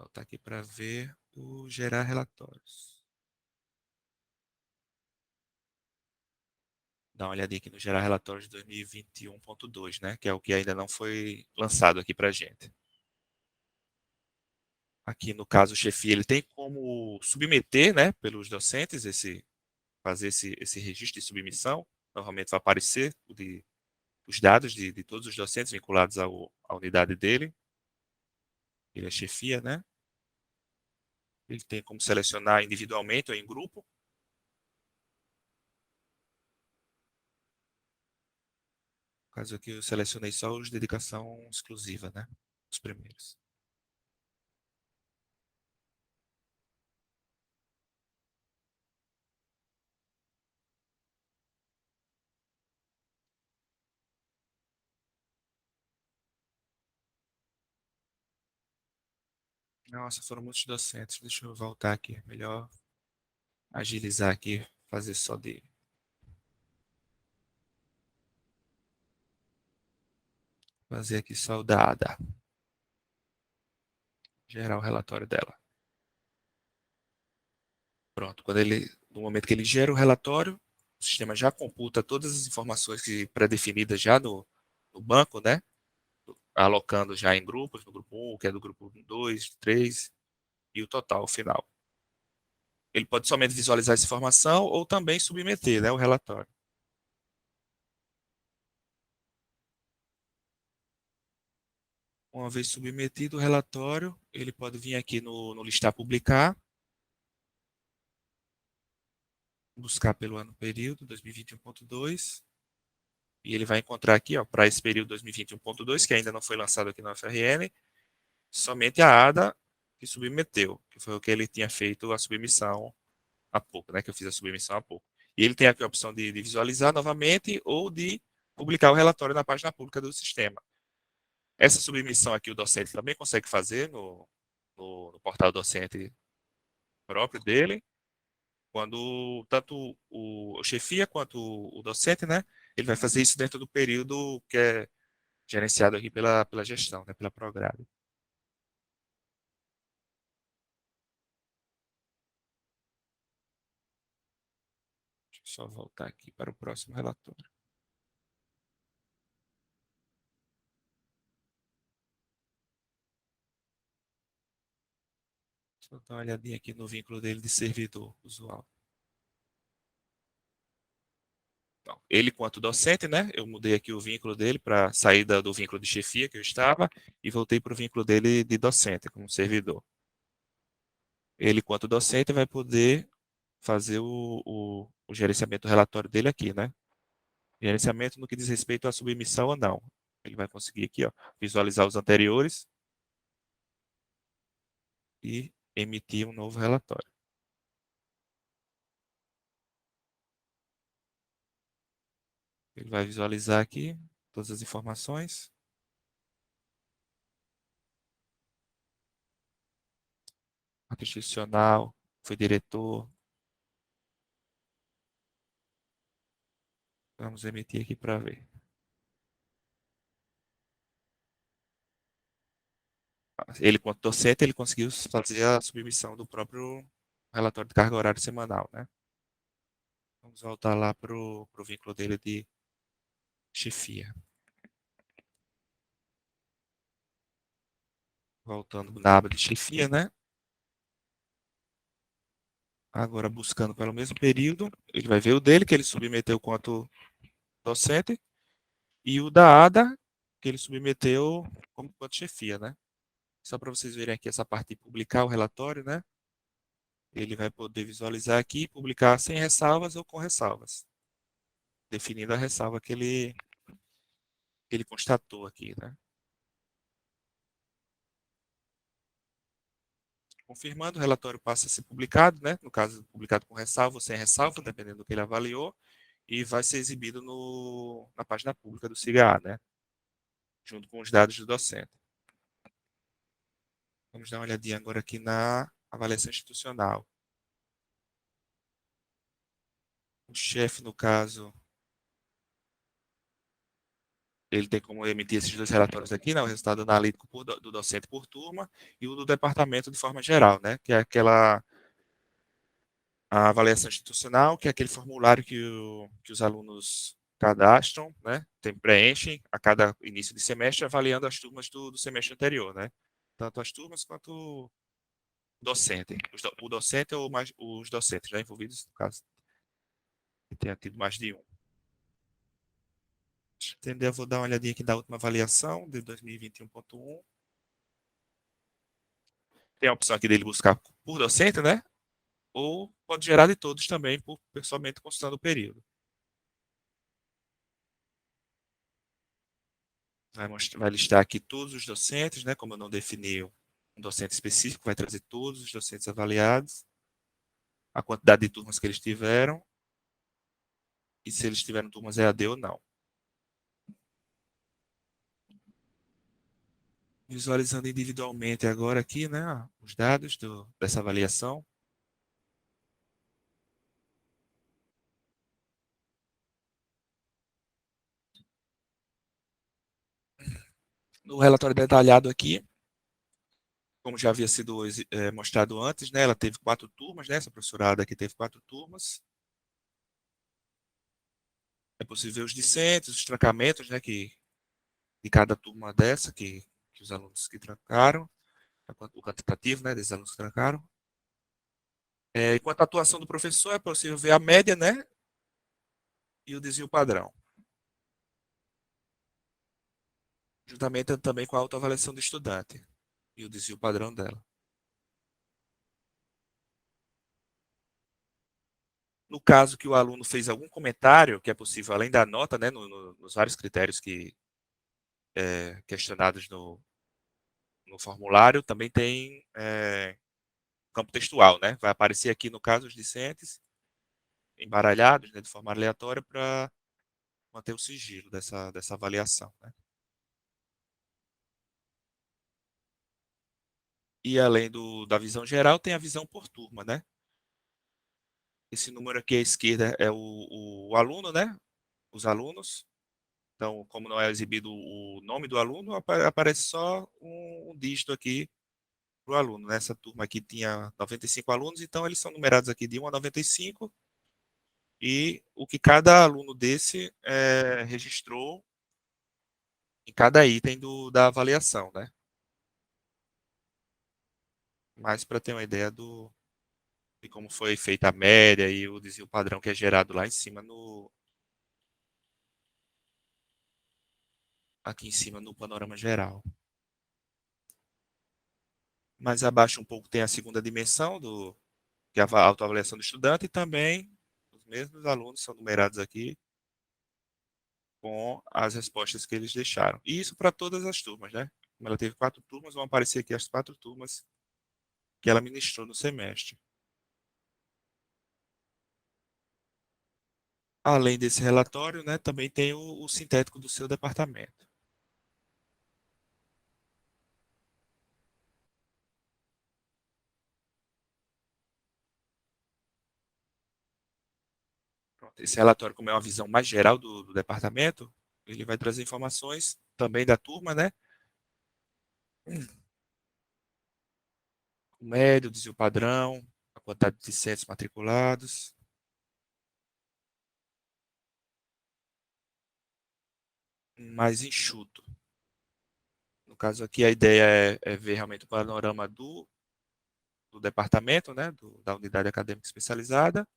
Voltar aqui para ver o gerar relatórios. Dá uma olhadinha aqui no gerar relatórios de 2021.2, né? Que é o que ainda não foi lançado aqui para a gente. Aqui no caso o chefia, ele tem como submeter, né, pelos docentes, fazer esse registro de submissão. Normalmente vai aparecer os dados de todos os docentes vinculados à unidade dele. Ele é chefia, né? Ele tem como selecionar individualmente ou em grupo. No caso aqui eu selecionei só os de dedicação exclusiva, né? Os primeiros. Nossa, foram muitos docentes. Deixa eu voltar aqui. Melhor agilizar aqui, fazer só de. Fazer aqui só o da ADA. Gerar o relatório dela. Pronto. No momento que ele gera o relatório, o sistema já computa todas as informações pré-definidas já no banco, né? Alocando já em grupos, no grupo 1, que é do grupo 2, 3, e o total final. Ele pode somente visualizar essa informação ou também submeter, né, o relatório. Uma vez submetido o relatório, ele pode vir aqui no listar publicar, buscar pelo ano período 2021.2, e ele vai encontrar aqui, ó, para esse período 2021.2, que ainda não foi lançado aqui no FRN, somente a ADA que submeteu, que foi o que ele tinha feito a submissão há pouco, né, que eu fiz a submissão há pouco. E ele tem aqui a opção de visualizar novamente ou de publicar o relatório na página pública do sistema. Essa submissão aqui o docente também consegue fazer no portal docente próprio dele, quando tanto o chefia quanto o docente, né, ele vai fazer isso dentro do período que é gerenciado aqui pela gestão, né, pela Prograde. Deixa eu só voltar aqui para o próximo relatório. Deixa eu dar uma olhadinha aqui no vínculo dele de servidor usual. Então, ele quanto docente, né? Eu mudei aqui o vínculo dele para sair do vínculo de chefia que eu estava e voltei para o vínculo dele de docente, como servidor. Ele quanto docente vai poder fazer o gerenciamento do relatório dele aqui, né? Gerenciamento no que diz respeito à submissão ou não. Ele vai conseguir aqui, ó, visualizar os anteriores e emitir um novo relatório. Ele vai visualizar aqui todas as informações. Ata institucional, foi diretor. Vamos emitir aqui para ver. Ele, quanto docente, ele conseguiu fazer a submissão do próprio relatório de carga horária semanal, né? Vamos voltar lá para o vínculo dele de chefia. Voltando na aba de chefia, né? Agora buscando pelo mesmo período, ele vai ver o dele, que ele submeteu quanto docente, e o da ADA, que ele submeteu como quanto chefia, né? Só para vocês verem aqui essa parte de publicar o relatório, né? Ele vai poder visualizar aqui e publicar sem ressalvas ou com ressalvas, definindo a ressalva que ele constatou aqui, né? Confirmando, o relatório passa a ser publicado, né? No caso, publicado com ressalva ou sem ressalva, dependendo do que ele avaliou, e vai ser exibido na página pública do SIGA, né? Junto com os dados do docente. Vamos dar uma olhadinha agora aqui na avaliação institucional. O chefe, no caso, ele tem como emitir esses dois relatórios aqui, né? O resultado analítico do docente por turma e o do departamento de forma geral, né? Que é a avaliação institucional, que é aquele formulário que os alunos cadastram, né? Preenchem a cada início de semestre, avaliando as turmas do semestre anterior, né? Tanto as turmas quanto o docente. O docente ou mais os docentes já envolvidos, no caso, que tenha tido mais de um. Deixa eu entender, eu vou dar uma olhadinha aqui da última avaliação, de 2021.1. Tem a opção aqui dele buscar por docente, né? Ou pode gerar de todos também, somente consultando o período. Vai listar aqui todos os docentes, né? Como eu não defini um docente específico, vai trazer todos os docentes avaliados, a quantidade de turmas que eles tiveram e se eles tiveram turmas EAD ou não. Visualizando individualmente agora aqui, né? Os dados dessa avaliação. No relatório detalhado aqui, como já havia sido mostrado antes, né? Ela teve 4 turmas, né? Essa professorada aqui teve 4 turmas. É possível ver os discentes, os trancamentos, né, de cada turma dessa, que os alunos que trancaram, o quantitativo, né, desses alunos que trancaram. Enquanto a atuação do professor, é possível ver a média, né, e o desvio padrão. Juntamente também com a autoavaliação do estudante e o desvio padrão dela. No caso que o aluno fez algum comentário, que é possível, além da nota, né, nos vários critérios questionados no formulário, também tem campo textual, né? Vai aparecer aqui, no caso, os discentes embaralhados, né, de forma aleatória, para manter o sigilo dessa avaliação, né? E além da visão geral, tem a visão por turma, né? Esse número aqui à esquerda é o aluno, né? Os alunos. Então, como não é exibido o nome do aluno, aparece só um dígito aqui para o aluno. Nessa turma aqui tinha 95 alunos, então eles são numerados aqui de 1 a 95, e o que cada aluno desse registrou em cada item da avaliação, né? Mas para ter uma ideia de como foi feita a média e o desvio padrão que é gerado lá em cima aqui em cima no panorama geral. Mais abaixo um pouco tem a segunda dimensão que é a autoavaliação do estudante, e também os mesmos alunos são numerados aqui com as respostas que eles deixaram. E isso para todas as turmas, né? Como ela teve 4 turmas, vão aparecer aqui as 4 turmas que ela ministrou no semestre. Além desse relatório, né, também tem o sintético do seu departamento. Pronto, esse relatório, como é uma visão mais geral do departamento, ele vai trazer informações também da turma, né? O médio, o desvio padrão, a quantidade de discentes matriculados. Mais enxuto. No caso aqui, a ideia é ver realmente o panorama do departamento, né? Da unidade acadêmica especializada,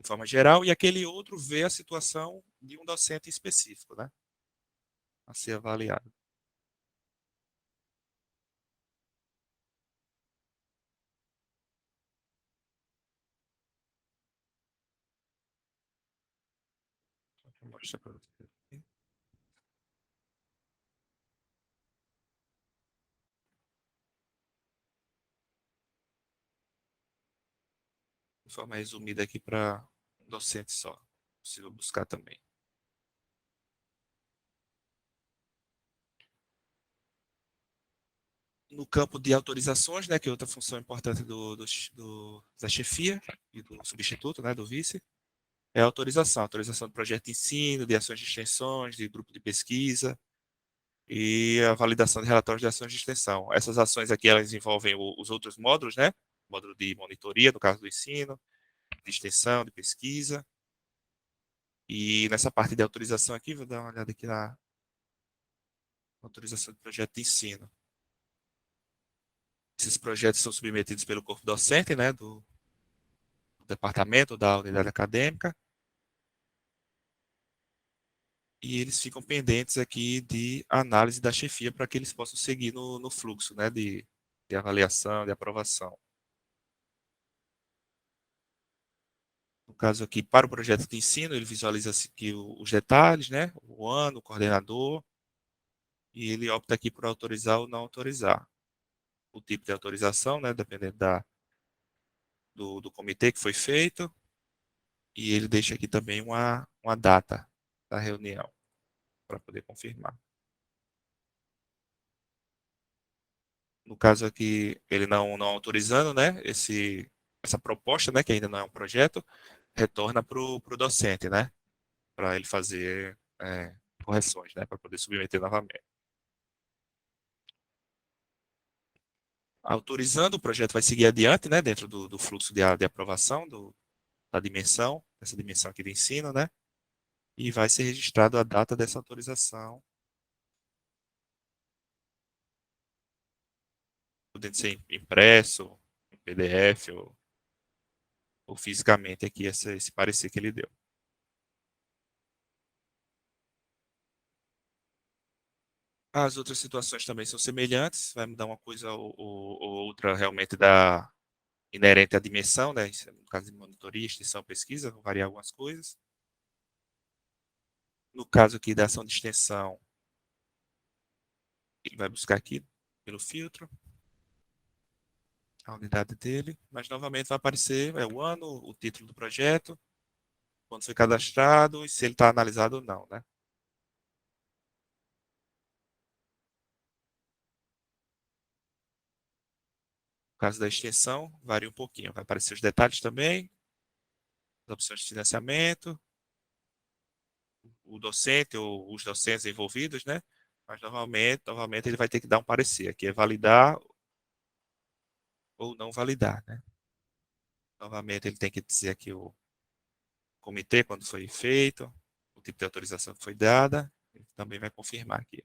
de forma geral, e aquele outro ver a situação de um docente específico, né? A ser avaliado. Vou mostrar para vocês aqui. De forma resumida aqui para um docente só. Possível buscar também. No campo de autorizações, né, que é outra função importante da chefia e do substituto, né, do vice, É a autorização do projeto de ensino, de ações de extensões, de grupo de pesquisa e a validação de relatórios de ações de extensão. Essas ações aqui, elas envolvem os outros módulos, né? Módulo de monitoria, no caso do ensino, de extensão, de pesquisa. E nessa parte de autorização aqui, vou dar uma olhada aqui na autorização do projeto de ensino. Esses projetos são submetidos pelo corpo docente, né, do departamento, da unidade acadêmica, e eles ficam pendentes aqui de análise da chefia para que eles possam seguir no fluxo, né, de avaliação, de aprovação. No caso aqui, para o projeto de ensino, ele visualiza aqui os detalhes, né, o ano, o coordenador, e ele opta aqui por autorizar ou não autorizar. O tipo de autorização, né, dependendo do comitê que foi feito, e ele deixa aqui também uma data da reunião para poder confirmar. No caso aqui, ele não autorizando, né, essa proposta, né, que ainda não é um projeto, retorna para o docente, né, para ele fazer correções, né, para poder submeter novamente. Autorizando, o projeto vai seguir adiante, né, dentro do fluxo de aprovação da dimensão, essa dimensão aqui de ensino, né, e vai ser registrado a data dessa autorização, podendo ser impresso, em PDF ou fisicamente aqui esse parecer que ele deu. As outras situações também são semelhantes, vai mudar uma coisa ou outra realmente inerente à dimensão, né? No caso de monitoria, extensão, pesquisa, vão variar algumas coisas. No caso aqui da ação de extensão, ele vai buscar aqui pelo filtro a unidade dele, mas novamente vai aparecer o ano, o título do projeto, quando foi cadastrado e se ele está analisado ou não, né? No caso da extensão, varia um pouquinho. Vai aparecer os detalhes também, as opções de financiamento, o docente ou os docentes envolvidos, né? Mas novamente ele vai ter que dar um parecer, que é validar ou não validar, né? Novamente ele tem que dizer aqui o comitê quando foi feito, o tipo de autorização que foi dada, ele também vai confirmar aqui.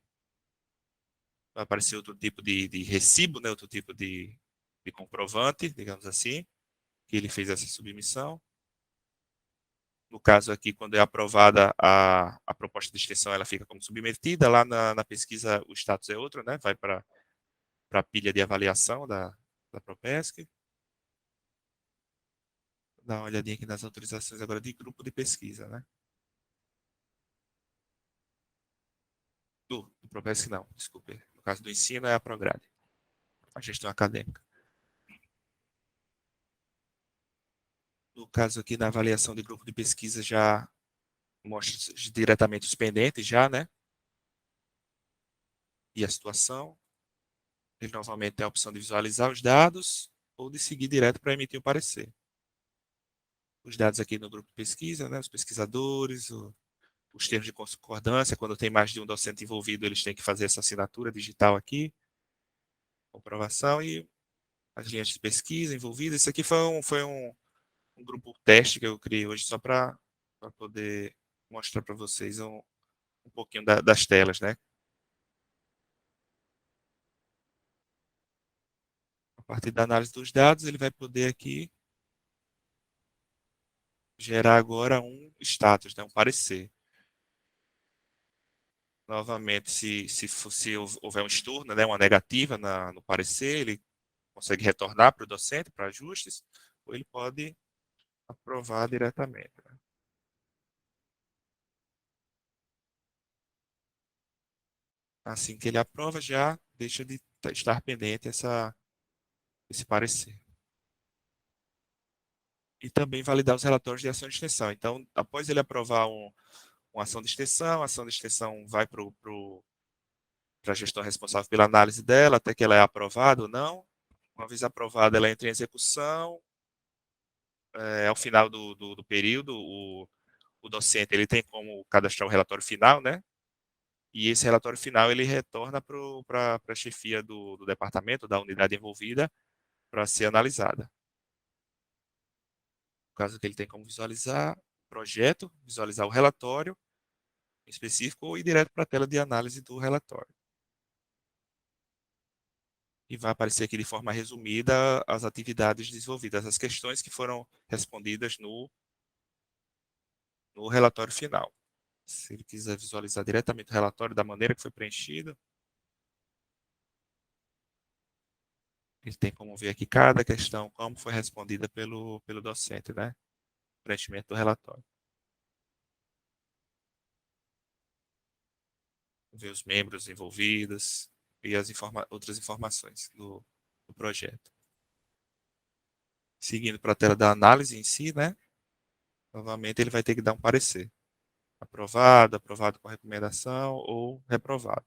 Vai aparecer outro tipo de recibo, né? Outro tipo de comprovante, digamos assim, que ele fez essa submissão. No caso aqui, quando é aprovada a proposta de extensão, ela fica como submetida. Lá na pesquisa, o status é outro, né? Vai para a pilha de avaliação da Propesc. Vou dar uma olhadinha aqui nas autorizações agora de grupo de pesquisa, né? Do Propesc não, desculpe. No caso do ensino é a Prograde, a gestão acadêmica. No caso aqui da avaliação de grupo de pesquisa já mostra diretamente os pendentes já, né? E a situação. Ele novamente tem a opção de visualizar os dados ou de seguir direto para emitir o parecer. Os dados aqui no grupo de pesquisa, né? Os pesquisadores, os termos de concordância, quando tem mais de um docente envolvido, eles têm que fazer essa assinatura digital aqui, comprovação e as linhas de pesquisa envolvidas. Isso aqui foi um grupo teste que eu criei hoje só para poder mostrar para vocês um pouquinho das telas, né? A partir da análise dos dados, ele vai poder aqui gerar agora um status, né? Um parecer. Novamente, se houver um estorno, né? Uma negativa no parecer, ele consegue retornar para o docente, para ajustes, ou ele pode aprovar diretamente, né? Assim que ele aprova, já deixa de estar pendente esse parecer. E também validar os relatórios de ação de extensão. Então, após ele aprovar uma ação de extensão, a ação de extensão vai para a gestão responsável pela análise dela, até que ela é aprovada ou não. Uma vez aprovada, ela entra em execução. ao final do período, o docente ele tem como cadastrar o relatório final, né? E esse relatório final ele retorna para a chefia do departamento, da unidade envolvida, para ser analisada. No caso que ele tem como visualizar o projeto, visualizar o relatório específico ou ir direto para a tela de análise do relatório. E vai aparecer aqui de forma resumida as atividades desenvolvidas, as questões que foram respondidas no relatório final. Se ele quiser visualizar diretamente o relatório da maneira que foi preenchido, ele tem como ver aqui cada questão, como foi respondida pelo docente, né? Preenchimento do relatório. Ver os membros envolvidos e as outras informações do projeto. Seguindo para a tela da análise em si, né? Novamente ele vai ter que dar um parecer. Aprovado, aprovado com recomendação ou reprovado.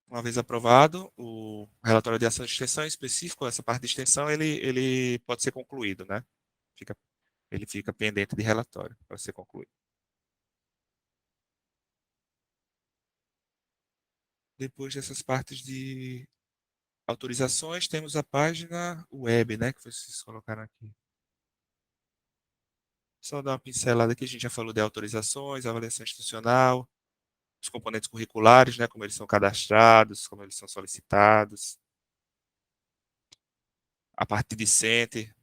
Uma vez aprovado, o relatório de ação de extensão específico, essa parte de extensão, ele pode ser concluído, né? Ele fica pendente de relatório para ser concluído. Depois dessas partes de autorizações, temos a página web, né? Que vocês colocaram aqui. Só dar uma pincelada aqui, a gente já falou de autorizações, avaliação institucional, os componentes curriculares, né? Como eles são cadastrados, como eles são solicitados. A parte discente,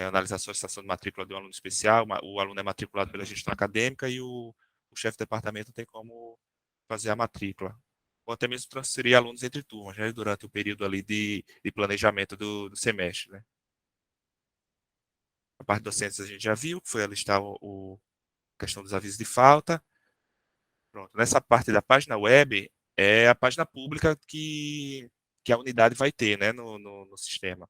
analisar a solicitação de matrícula de um aluno especial, o aluno é matriculado pela gestão acadêmica e o chefe de departamento tem como fazer a matrícula. Ou até mesmo transferir alunos entre turmas, né, durante o período ali de planejamento do semestre. Né. A parte docentes a gente já viu, que foi alistar a questão dos avisos de falta. Pronto. Nessa parte da página web, é a página pública que a unidade vai ter, né, no sistema.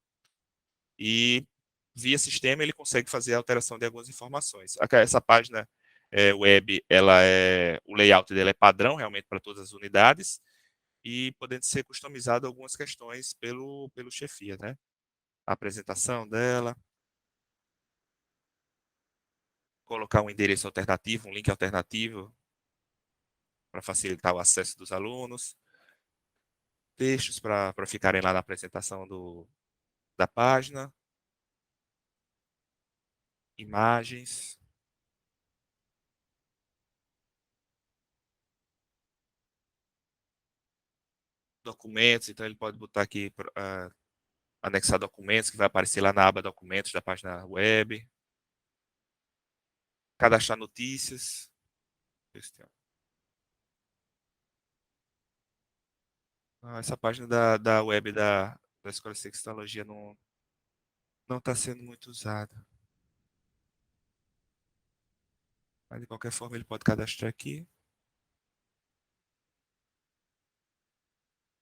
E via sistema ele consegue fazer a alteração de algumas informações. Essa página web, o layout dela é padrão realmente para todas as unidades e podendo ser customizado algumas questões pelo chefia, né? A apresentação dela, colocar um endereço alternativo, um link alternativo para facilitar o acesso dos alunos, textos para ficarem lá na apresentação da página, imagens. Documentos, então ele pode botar aqui anexar documentos, que vai aparecer lá na aba documentos da página web. Cadastrar notícias. Essa página da web da Escola de Sextologia não está sendo muito usada. Mas de qualquer forma ele pode cadastrar aqui.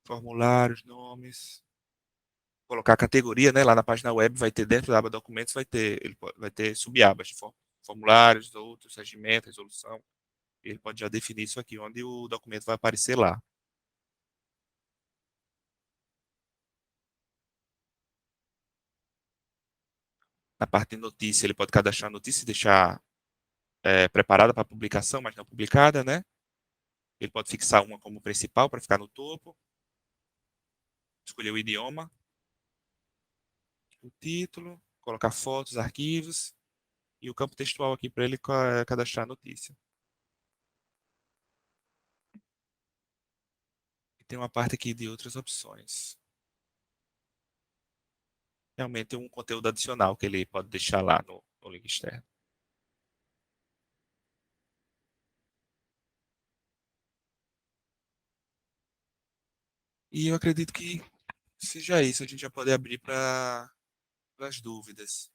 Formulários, nomes. Colocar a categoria, né? Lá na página web vai ter dentro da aba documentos, vai ter subabas de formulários, outros, regimento, resolução. Ele pode já definir isso aqui, onde o documento vai aparecer lá. Na parte de notícia, ele pode cadastrar a notícia e deixar preparada para publicação, mas não publicada, né? Ele pode fixar uma como principal para ficar no topo. Escolher o idioma. O título. Colocar fotos, arquivos. E o campo textual aqui para ele cadastrar a notícia. E tem uma parte aqui de outras opções. Realmente um conteúdo adicional que ele pode deixar lá no link externo. E eu acredito que seja isso. A gente já pode abrir para as dúvidas.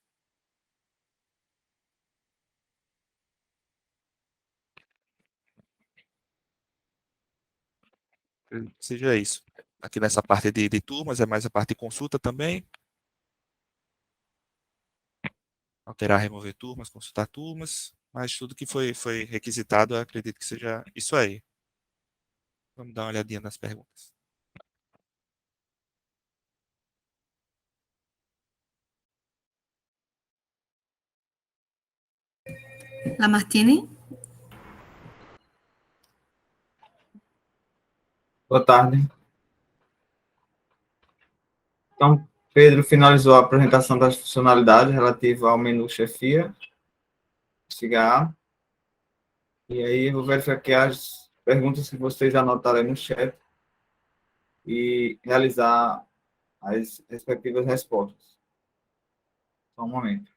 Acredito que seja isso. Aqui nessa parte de turmas, é mais a parte de consulta também. Alterar, remover turmas, consultar turmas. Mas tudo que foi requisitado, eu acredito que seja isso aí. Vamos dar uma olhadinha nas perguntas. Lamartine? Boa tarde. Então, Pedro finalizou a apresentação das funcionalidades relativas ao menu chefia, siga A. E aí eu vou verificar aqui as perguntas que vocês anotaram aí no chat e realizar as respectivas respostas. Só um momento.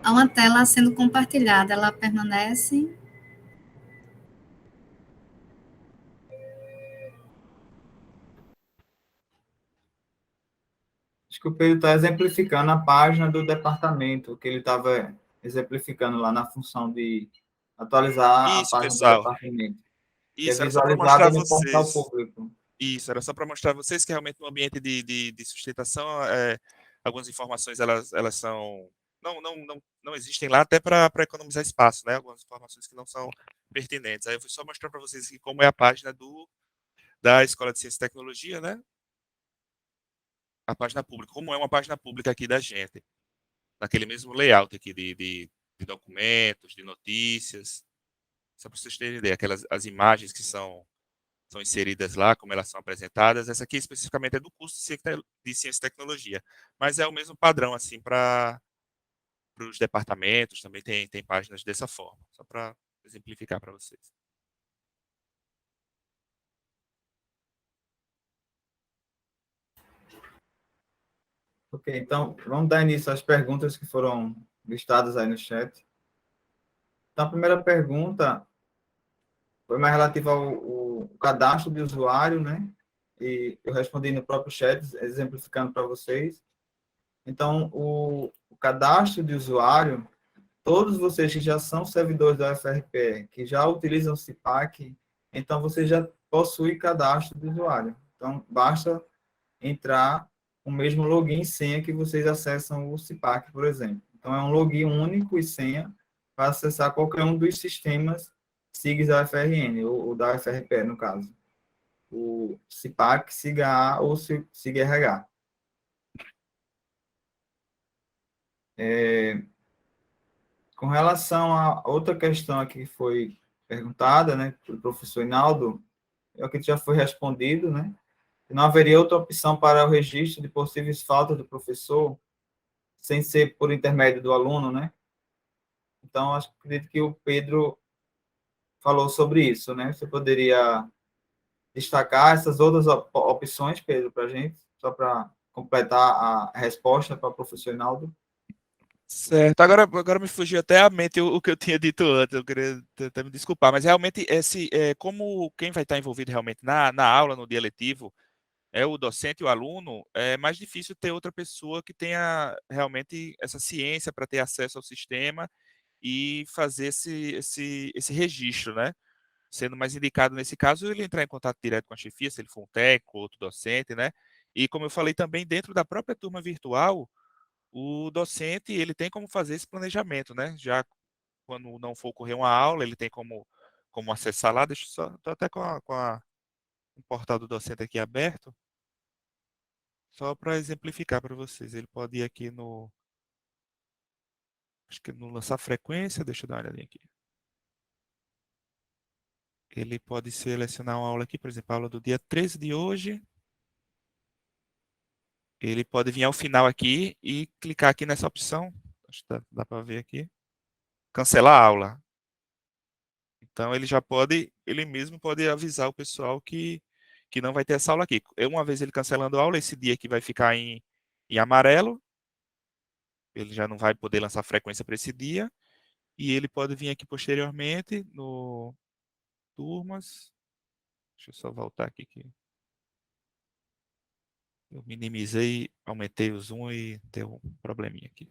Há uma tela sendo compartilhada, ela permanece. Acho que o Pedro está exemplificando a página do departamento, que ele estava exemplificando lá na função de atualizar a Isso, página do pessoal. departamento, que é Isso, era só para mostrar visualizada a no portal vocês. público. Isso, era só para mostrar a vocês que realmente no ambiente de sustentação, algumas informações elas são não existem lá até para economizar espaço, né? Algumas informações que não são pertinentes. Aí eu vou só mostrar para vocês aqui como é a página da Escola de Ciência e Tecnologia, né? A página pública, como é uma página pública aqui da gente, naquele mesmo layout aqui de documentos, de notícias, só para vocês terem ideia, as imagens que são inseridas lá, como elas são apresentadas. Essa aqui especificamente é do curso de Ciência e Tecnologia, mas é o mesmo padrão assim para os departamentos, também tem páginas dessa forma, só para exemplificar para vocês. Ok, então vamos dar início às perguntas que foram listadas aí no chat. Então, a primeira pergunta foi mais relativa ao cadastro de usuário, né? E eu respondi no próprio chat, exemplificando para vocês. Então, o cadastro de usuário, todos vocês que já são servidores da UFRPE, que já utilizam o CIPAC, então você já possui cadastro de usuário. Então, basta entrar com o mesmo login e senha que vocês acessam o CIPAC, por exemplo. Então, é um login único e senha para acessar qualquer um dos sistemas SIGs da UFRN, ou da UFRPE, no caso. O CIPAC, SIGA-A ou SIGA-RH. Com relação a outra questão aqui que foi perguntada, né, pelo professor Hinaldo, é o que já foi respondido, né? Não haveria outra opção para o registro de possíveis faltas do professor, sem ser por intermédio do aluno, né? Então, acredito que o Pedro falou sobre isso, né? Você poderia destacar essas outras opções, Pedro, para a gente, só para completar a resposta para o professor Hinaldo? Certo, agora me fugiu até a mente o que eu tinha dito antes, eu queria até me desculpar, mas realmente como quem vai estar envolvido realmente na aula, no dia letivo, é o docente e o aluno, é mais difícil ter outra pessoa que tenha realmente essa ciência para ter acesso ao sistema e fazer esse registro, né? Sendo mais indicado nesse caso, ele entrar em contato direto com a chefia, se ele for um técnico, outro docente, né? E como eu falei também, dentro da própria turma virtual, o docente ele tem como fazer esse planejamento, né? Já quando não for ocorrer uma aula, ele tem como acessar lá. Deixa eu só, tô até o portal do docente aqui aberto, só para exemplificar para vocês. Ele pode ir aqui acho que no lançar frequência, deixa eu dar uma olhadinha aqui. Ele pode selecionar uma aula aqui, por exemplo, a aula do dia 13 de hoje. Ele pode vir ao final aqui e clicar aqui nessa opção. Acho que dá para ver aqui. Cancelar a aula. Então ele mesmo pode avisar o pessoal que não vai ter essa aula aqui. Uma vez ele cancelando a aula, esse dia aqui vai ficar em amarelo. Ele já não vai poder lançar frequência para esse dia. E ele pode vir aqui posteriormente no turmas. Deixa eu só voltar aqui que eu minimizei, aumentei o zoom e deu um probleminha aqui.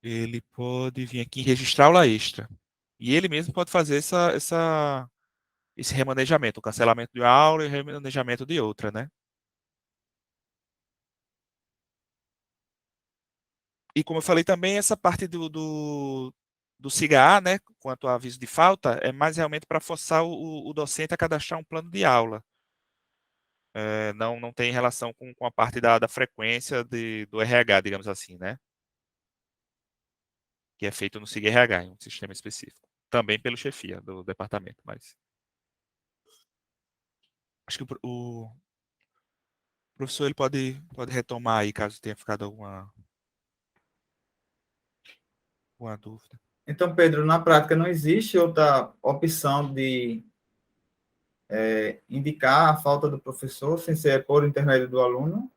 Ele pode vir aqui e registrar aula extra. E ele mesmo pode fazer esse remanejamento, o cancelamento de uma aula e o remanejamento de outra, né? E como eu falei também, essa parte do SIGA-A, né, quanto ao aviso de falta, é mais realmente para forçar o docente a cadastrar um plano de aula. Não tem relação com a parte da frequência do RH, digamos assim, né? Que é feito no SIG-RH, em um sistema específico. Também pelo chefia do departamento, mas... Acho que o professor ele pode retomar aí, caso tenha ficado alguma dúvida. Então, Pedro, na prática não existe outra opção de indicar a falta do professor sem ser por intermédio do aluno,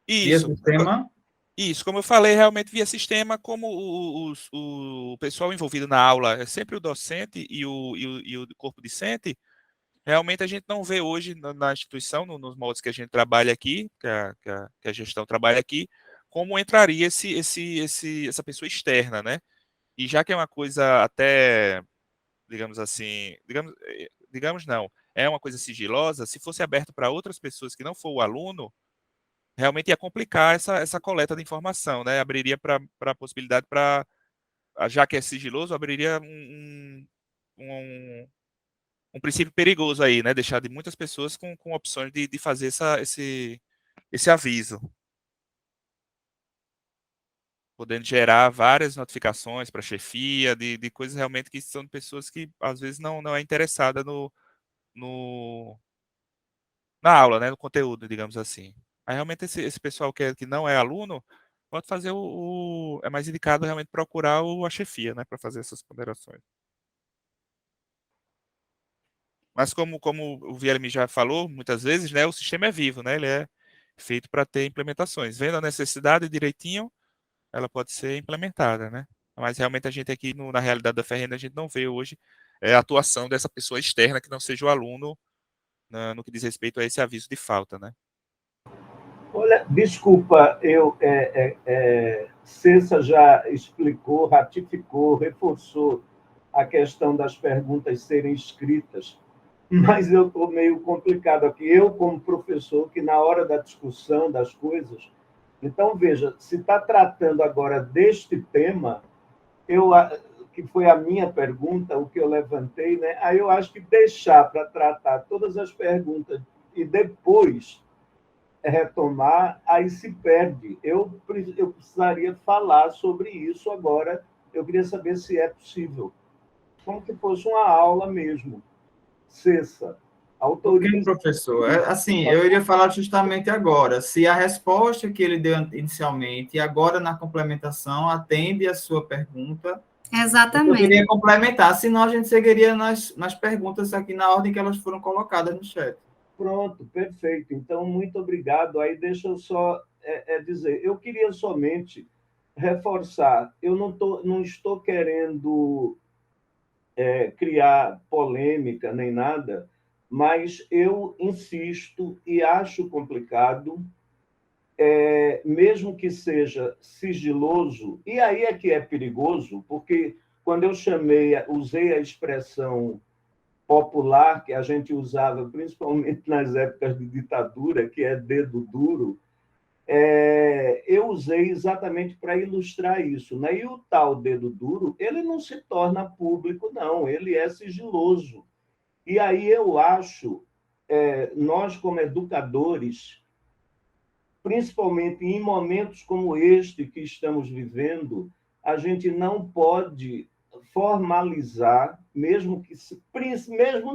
via Isso, sistema? isso, como eu falei, realmente via sistema, como o pessoal envolvido na aula é sempre o docente e o corpo discente, realmente a gente não vê hoje na instituição, nos moldes que a gente trabalha aqui, que a gestão trabalha aqui, como entraria essa pessoa externa, né? E já que é uma coisa até, digamos assim, digamos não, é uma coisa sigilosa, se fosse aberto para outras pessoas que não for o aluno, realmente ia complicar essa coleta de informação, né? Abriria para a possibilidade para, já que é sigiloso, abriria um princípio perigoso aí, né? Deixar de muitas pessoas com opções de fazer esse aviso, podendo gerar várias notificações para a chefia de coisas realmente que são de pessoas que às vezes não é interessada no, na aula, né? No conteúdo, digamos assim. Aí realmente esse pessoal que não é aluno pode fazer é mais indicado realmente procurar a chefia, né? Para fazer essas ponderações. Mas como o Vielmi já falou muitas vezes, né? O sistema é vivo, né? Ele é feito para ter implementações. Vendo a necessidade direitinho, ela pode ser implementada, né? Mas realmente a gente aqui, na realidade da Ferrenda, a gente não vê hoje a atuação dessa pessoa externa que não seja o aluno no que diz respeito a esse aviso de falta, né? Olha, desculpa, Cessa já explicou, ratificou, reforçou a questão das perguntas serem escritas, mas eu estou meio complicado aqui. Eu, como professor, que na hora da discussão das coisas... Então, veja, se está tratando agora deste tema, que foi a minha pergunta, o que eu levantei, né? Aí eu acho que deixar para tratar todas as perguntas e depois retomar, aí se perde. Eu precisaria falar sobre isso agora. Eu queria saber se é possível. Como que fosse uma aula mesmo. Cessa, Ok, autoriza. professor. Assim, eu iria falar justamente agora. Se a resposta que ele deu inicialmente e agora na complementação atende a sua pergunta, eu Exatamente. poderia complementar. Senão, a gente seguiria nas perguntas aqui na ordem que elas foram colocadas no chat. Pronto, perfeito. Então, muito obrigado. Aí deixa eu só dizer, eu queria somente reforçar, eu não estou querendo criar polêmica nem nada, mas eu insisto e acho complicado, mesmo que seja sigiloso, e aí é que é perigoso, porque quando eu usei a expressão popular que a gente usava principalmente nas épocas de ditadura, que é dedo duro, eu usei exatamente para ilustrar isso, né? E o tal dedo duro, ele não se torna público, não, ele é sigiloso. E aí eu acho, nós como educadores, principalmente em momentos como este que estamos vivendo, a gente não pode formalizar, mesmo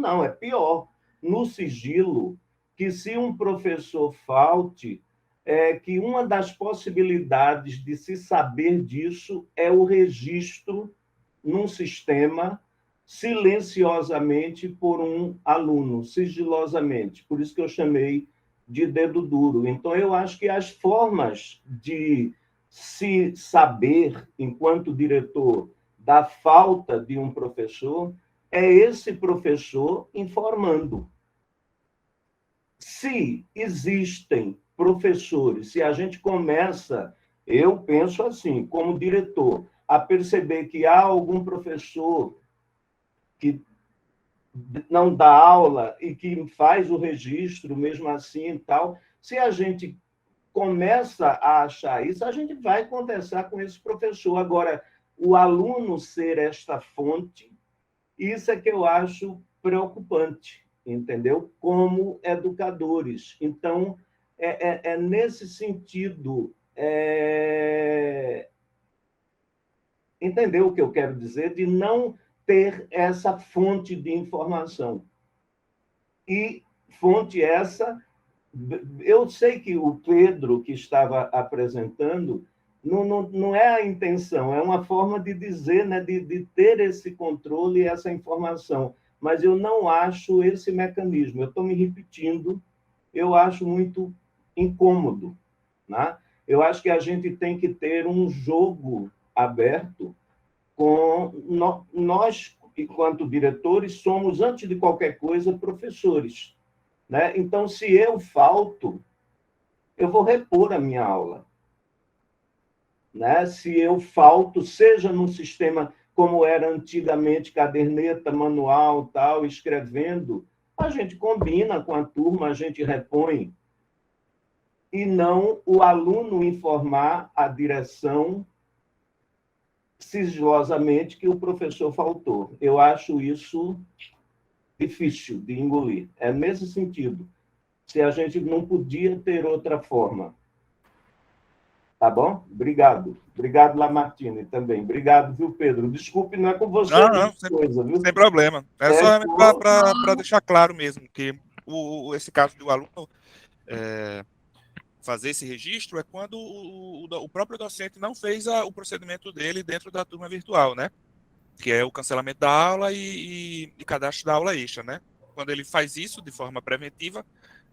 não, é pior, no sigilo, que se um professor falte, que uma das possibilidades de se saber disso é o registro num sistema silenciosamente por um aluno, sigilosamente. Por isso que eu chamei de dedo duro. Então, eu acho que as formas de se saber, enquanto diretor, da falta de um professor, é esse professor informando. Se existem professores, se a gente começa, eu penso assim, como diretor, a perceber que há algum professor que não dá aula e que faz o registro mesmo assim e tal, se a gente começa a achar isso, a gente vai conversar com esse professor. Agora, o aluno ser esta fonte, isso é que eu acho preocupante, entendeu? Como educadores. Então, é nesse sentido, entendeu o que eu quero dizer? De não ter essa fonte de informação. E fonte essa, eu sei que o Pedro, que estava apresentando, não é a intenção, é uma forma de dizer, né, de ter esse controle e essa informação, mas eu não acho esse mecanismo, eu estou me repetindo, eu acho muito incômodo, né? Eu acho que a gente tem que ter um jogo aberto com nós, enquanto diretores, somos, antes de qualquer coisa, professores, né? Então, se eu falto, eu vou repor a minha aula, né? Se eu falto, seja num sistema como era antigamente, caderneta, manual, tal, escrevendo, a gente combina com a turma, a gente repõe, e não o aluno informar a direção sigilosamente que o professor faltou. Eu acho isso difícil de engolir. É nesse sentido. Se a gente não podia ter outra forma. Tá bom? Obrigado. Obrigado, Lamartine, também. Obrigado, viu, Pedro? Desculpe, não é com você Não, coisa, viu? sem problema. É só para deixar claro mesmo que esse caso do aluno fazer esse registro é quando o próprio docente não fez o procedimento dele dentro da turma virtual, né? Que é o cancelamento da aula e cadastro da aula extra, né? Quando ele faz isso de forma preventiva,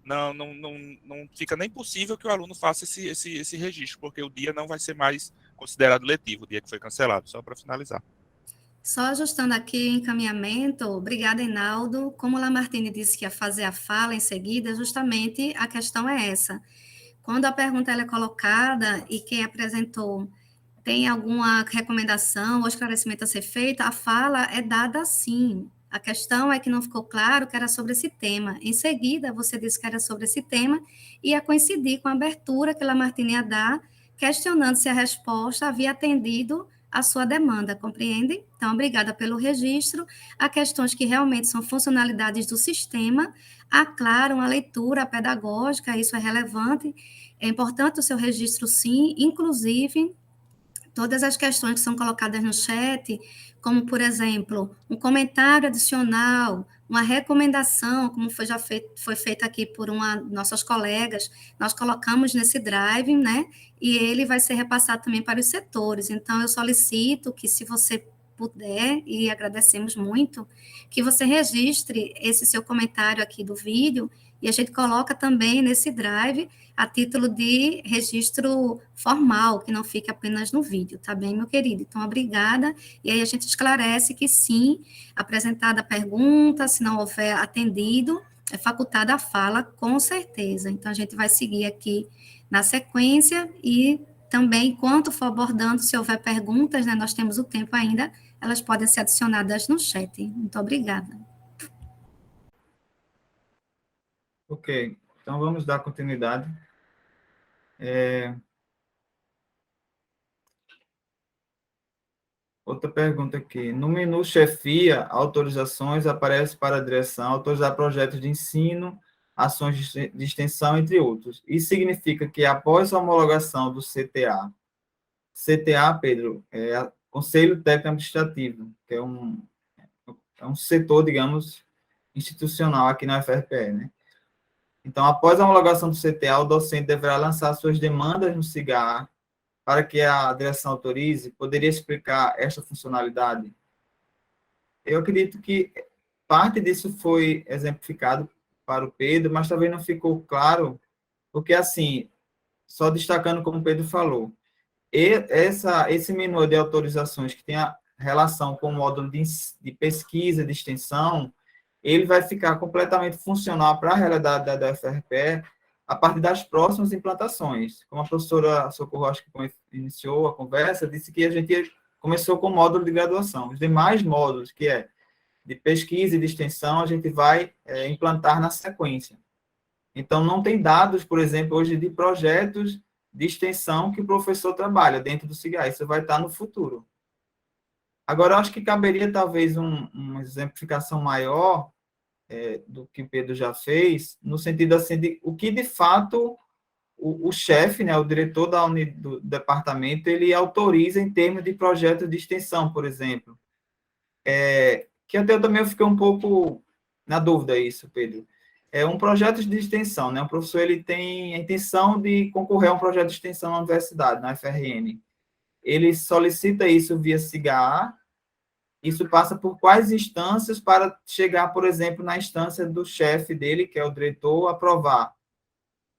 não fica nem possível que o aluno faça esse registro, porque o dia não vai ser mais considerado letivo, o dia que foi cancelado, só para finalizar. Só ajustando aqui o encaminhamento, obrigada, Hinaldo. Como a Lamartine disse que ia fazer a fala em seguida, justamente a questão é essa. Quando a pergunta ela é colocada e quem apresentou tem alguma recomendação ou esclarecimento a ser feito, a fala é dada sim. A questão é que não ficou claro que era sobre esse tema. Em seguida, você disse que era sobre esse tema e ia coincidir com a abertura que a Lamartine ia dar, questionando se a resposta havia atendido a sua demanda, compreende? Então, obrigada pelo registro. Há questões que realmente são funcionalidades do sistema, aclaram a leitura pedagógica, isso é relevante, é importante o seu registro sim, inclusive todas as questões que são colocadas no chat, como, por exemplo, um comentário adicional, uma recomendação, como foi feito aqui por uma de nossas colegas, nós colocamos nesse drive, né, e ele vai ser repassado também para os setores. Então, eu solicito que, se você puder, e agradecemos muito, que você registre esse seu comentário aqui do vídeo, e a gente coloca também nesse drive a título de registro formal, que não fique apenas no vídeo, tá bem, meu querido? Então, obrigada, e aí a gente esclarece que sim, apresentada a pergunta, se não houver atendido, é facultada a fala, com certeza. Então, a gente vai seguir aqui na sequência, e também, enquanto for abordando, se houver perguntas, né, nós temos o tempo ainda, elas podem ser adicionadas no chat. Muito obrigada. Ok, então vamos dar continuidade. Outra pergunta aqui. No menu chefia, autorizações, aparece para a direção autorizar projetos de ensino, ações de extensão, entre outros. Isso significa que, após a homologação do CTA, Pedro, é Conselho Técnico Administrativo, que é um setor, digamos, institucional aqui na UFRPE, né? Então, após a homologação do CTA, o docente deverá lançar suas demandas no CIGAR para que a direção autorize. Poderia explicar esta funcionalidade? Eu acredito que parte disso foi exemplificado para o Pedro, mas talvez não ficou claro, porque, assim, só destacando como o Pedro falou, esse menu de autorizações que tem a relação com o módulo de pesquisa, de extensão, ele vai ficar completamente funcional para a realidade da UFRPE a partir das próximas implantações. Como a professora Socorro, acho que iniciou a conversa, disse que a gente começou com o módulo de graduação. Os demais módulos, que é de pesquisa e de extensão, a gente vai implantar na sequência. Então, não tem dados, por exemplo, hoje de projetos de extensão que o professor trabalha dentro do CIGA. Isso vai estar no futuro. Agora, eu acho que caberia talvez uma exemplificação maior do que o Pedro já fez, no sentido assim de o que de fato o chefe, né, o diretor do departamento, ele autoriza em termos de projetos de extensão, por exemplo. Que até eu também fiquei um pouco na dúvida isso, Pedro. É um projeto de extensão, né? O professor ele tem a intenção de concorrer a um projeto de extensão na universidade, na FRN. Ele solicita isso via SIGA. Isso passa por quais instâncias para chegar, por exemplo, na instância do chefe dele, que é o diretor, aprovar?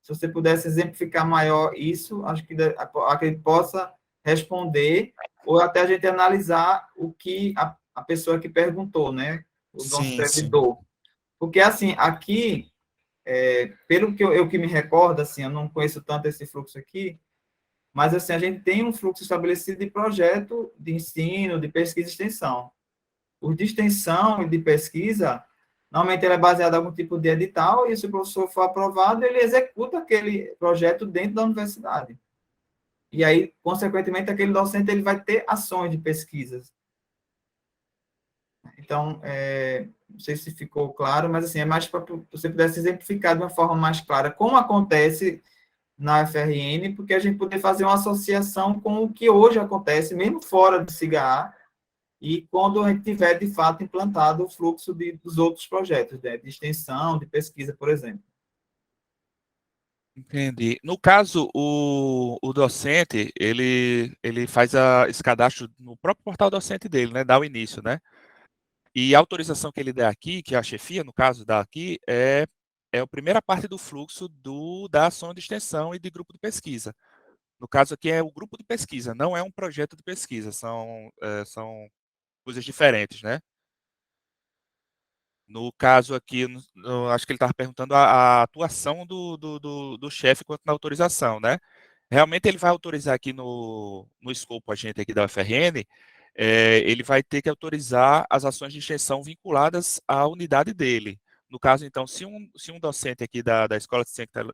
Se você pudesse exemplificar maior isso, acho que ele possa responder, ou até a gente analisar o que a pessoa que perguntou, né? O nosso Sim, sim. servidor. Porque, assim, aqui, pelo que eu que me recordo, assim, eu não conheço tanto esse fluxo aqui, mas, assim, a gente tem um fluxo estabelecido de projeto de ensino, de pesquisa e extensão. Os de extensão e de pesquisa, normalmente ele é baseado em algum tipo de edital, e se o professor for aprovado, ele executa aquele projeto dentro da universidade. E aí, consequentemente, aquele docente ele vai ter ações de pesquisas. Então, não sei se ficou claro, mas assim, é mais para você pudesse exemplificar de uma forma mais clara como acontece na FRN, porque a gente poder fazer uma associação com o que hoje acontece, mesmo fora do SIGA, e quando a gente tiver, de fato, implantado o fluxo dos outros projetos, né, de extensão, de pesquisa, por exemplo. Entendi. No caso, o docente, ele faz esse cadastro no próprio portal docente dele, né? Dá o início, né? E a autorização que ele dá aqui, que a chefia, no caso, dá aqui, é a primeira parte do fluxo da ação de extensão e de grupo de pesquisa. No caso aqui é o grupo de pesquisa, não é um projeto de pesquisa, são coisas diferentes, né? No caso aqui, acho que ele estava perguntando a atuação do chefe quanto na autorização, né? Realmente ele vai autorizar aqui no escopo agente aqui da UFRN, ele vai ter que autorizar as ações de extensão vinculadas à unidade dele. No caso, então, se um docente aqui da Escola de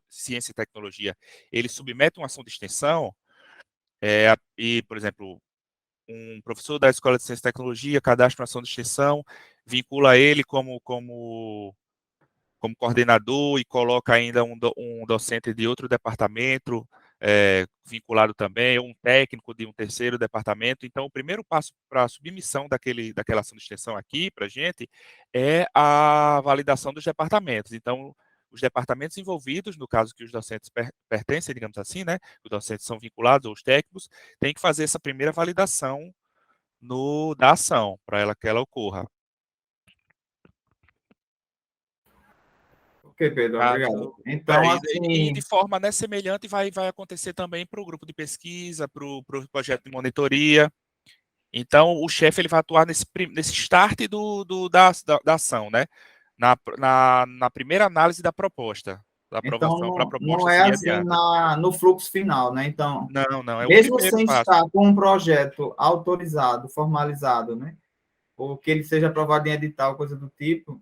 Ciência e Tecnologia, ele submete uma ação de extensão, e, por exemplo, um professor da Escola de Ciência e Tecnologia cadastra uma ação de extensão, vincula ele como coordenador e coloca ainda um docente de outro departamento vinculado também, ou um técnico de um terceiro departamento. Então, o primeiro passo para a submissão daquela ação de extensão aqui para a gente é a validação dos departamentos. Então, os departamentos envolvidos, no caso que os docentes pertencem, digamos assim, né? Os docentes são vinculados, ou os técnicos, têm que fazer essa primeira validação da ação, para que ela ocorra. Ok, Pedro, obrigado. Então, E assim... de forma, né, semelhante vai acontecer também para o grupo de pesquisa, para o projeto de monitoria. Então, o chefe ele vai atuar nesse start da ação, né? Na primeira análise da proposta, da aprovação para a Então, não proposta é seguir assim adiante. no fluxo final, né? Então, Não, é o mesmo primeiro sem passo. estar com um projeto autorizado, formalizado, né? Ou que ele seja aprovado em edital, coisa do tipo,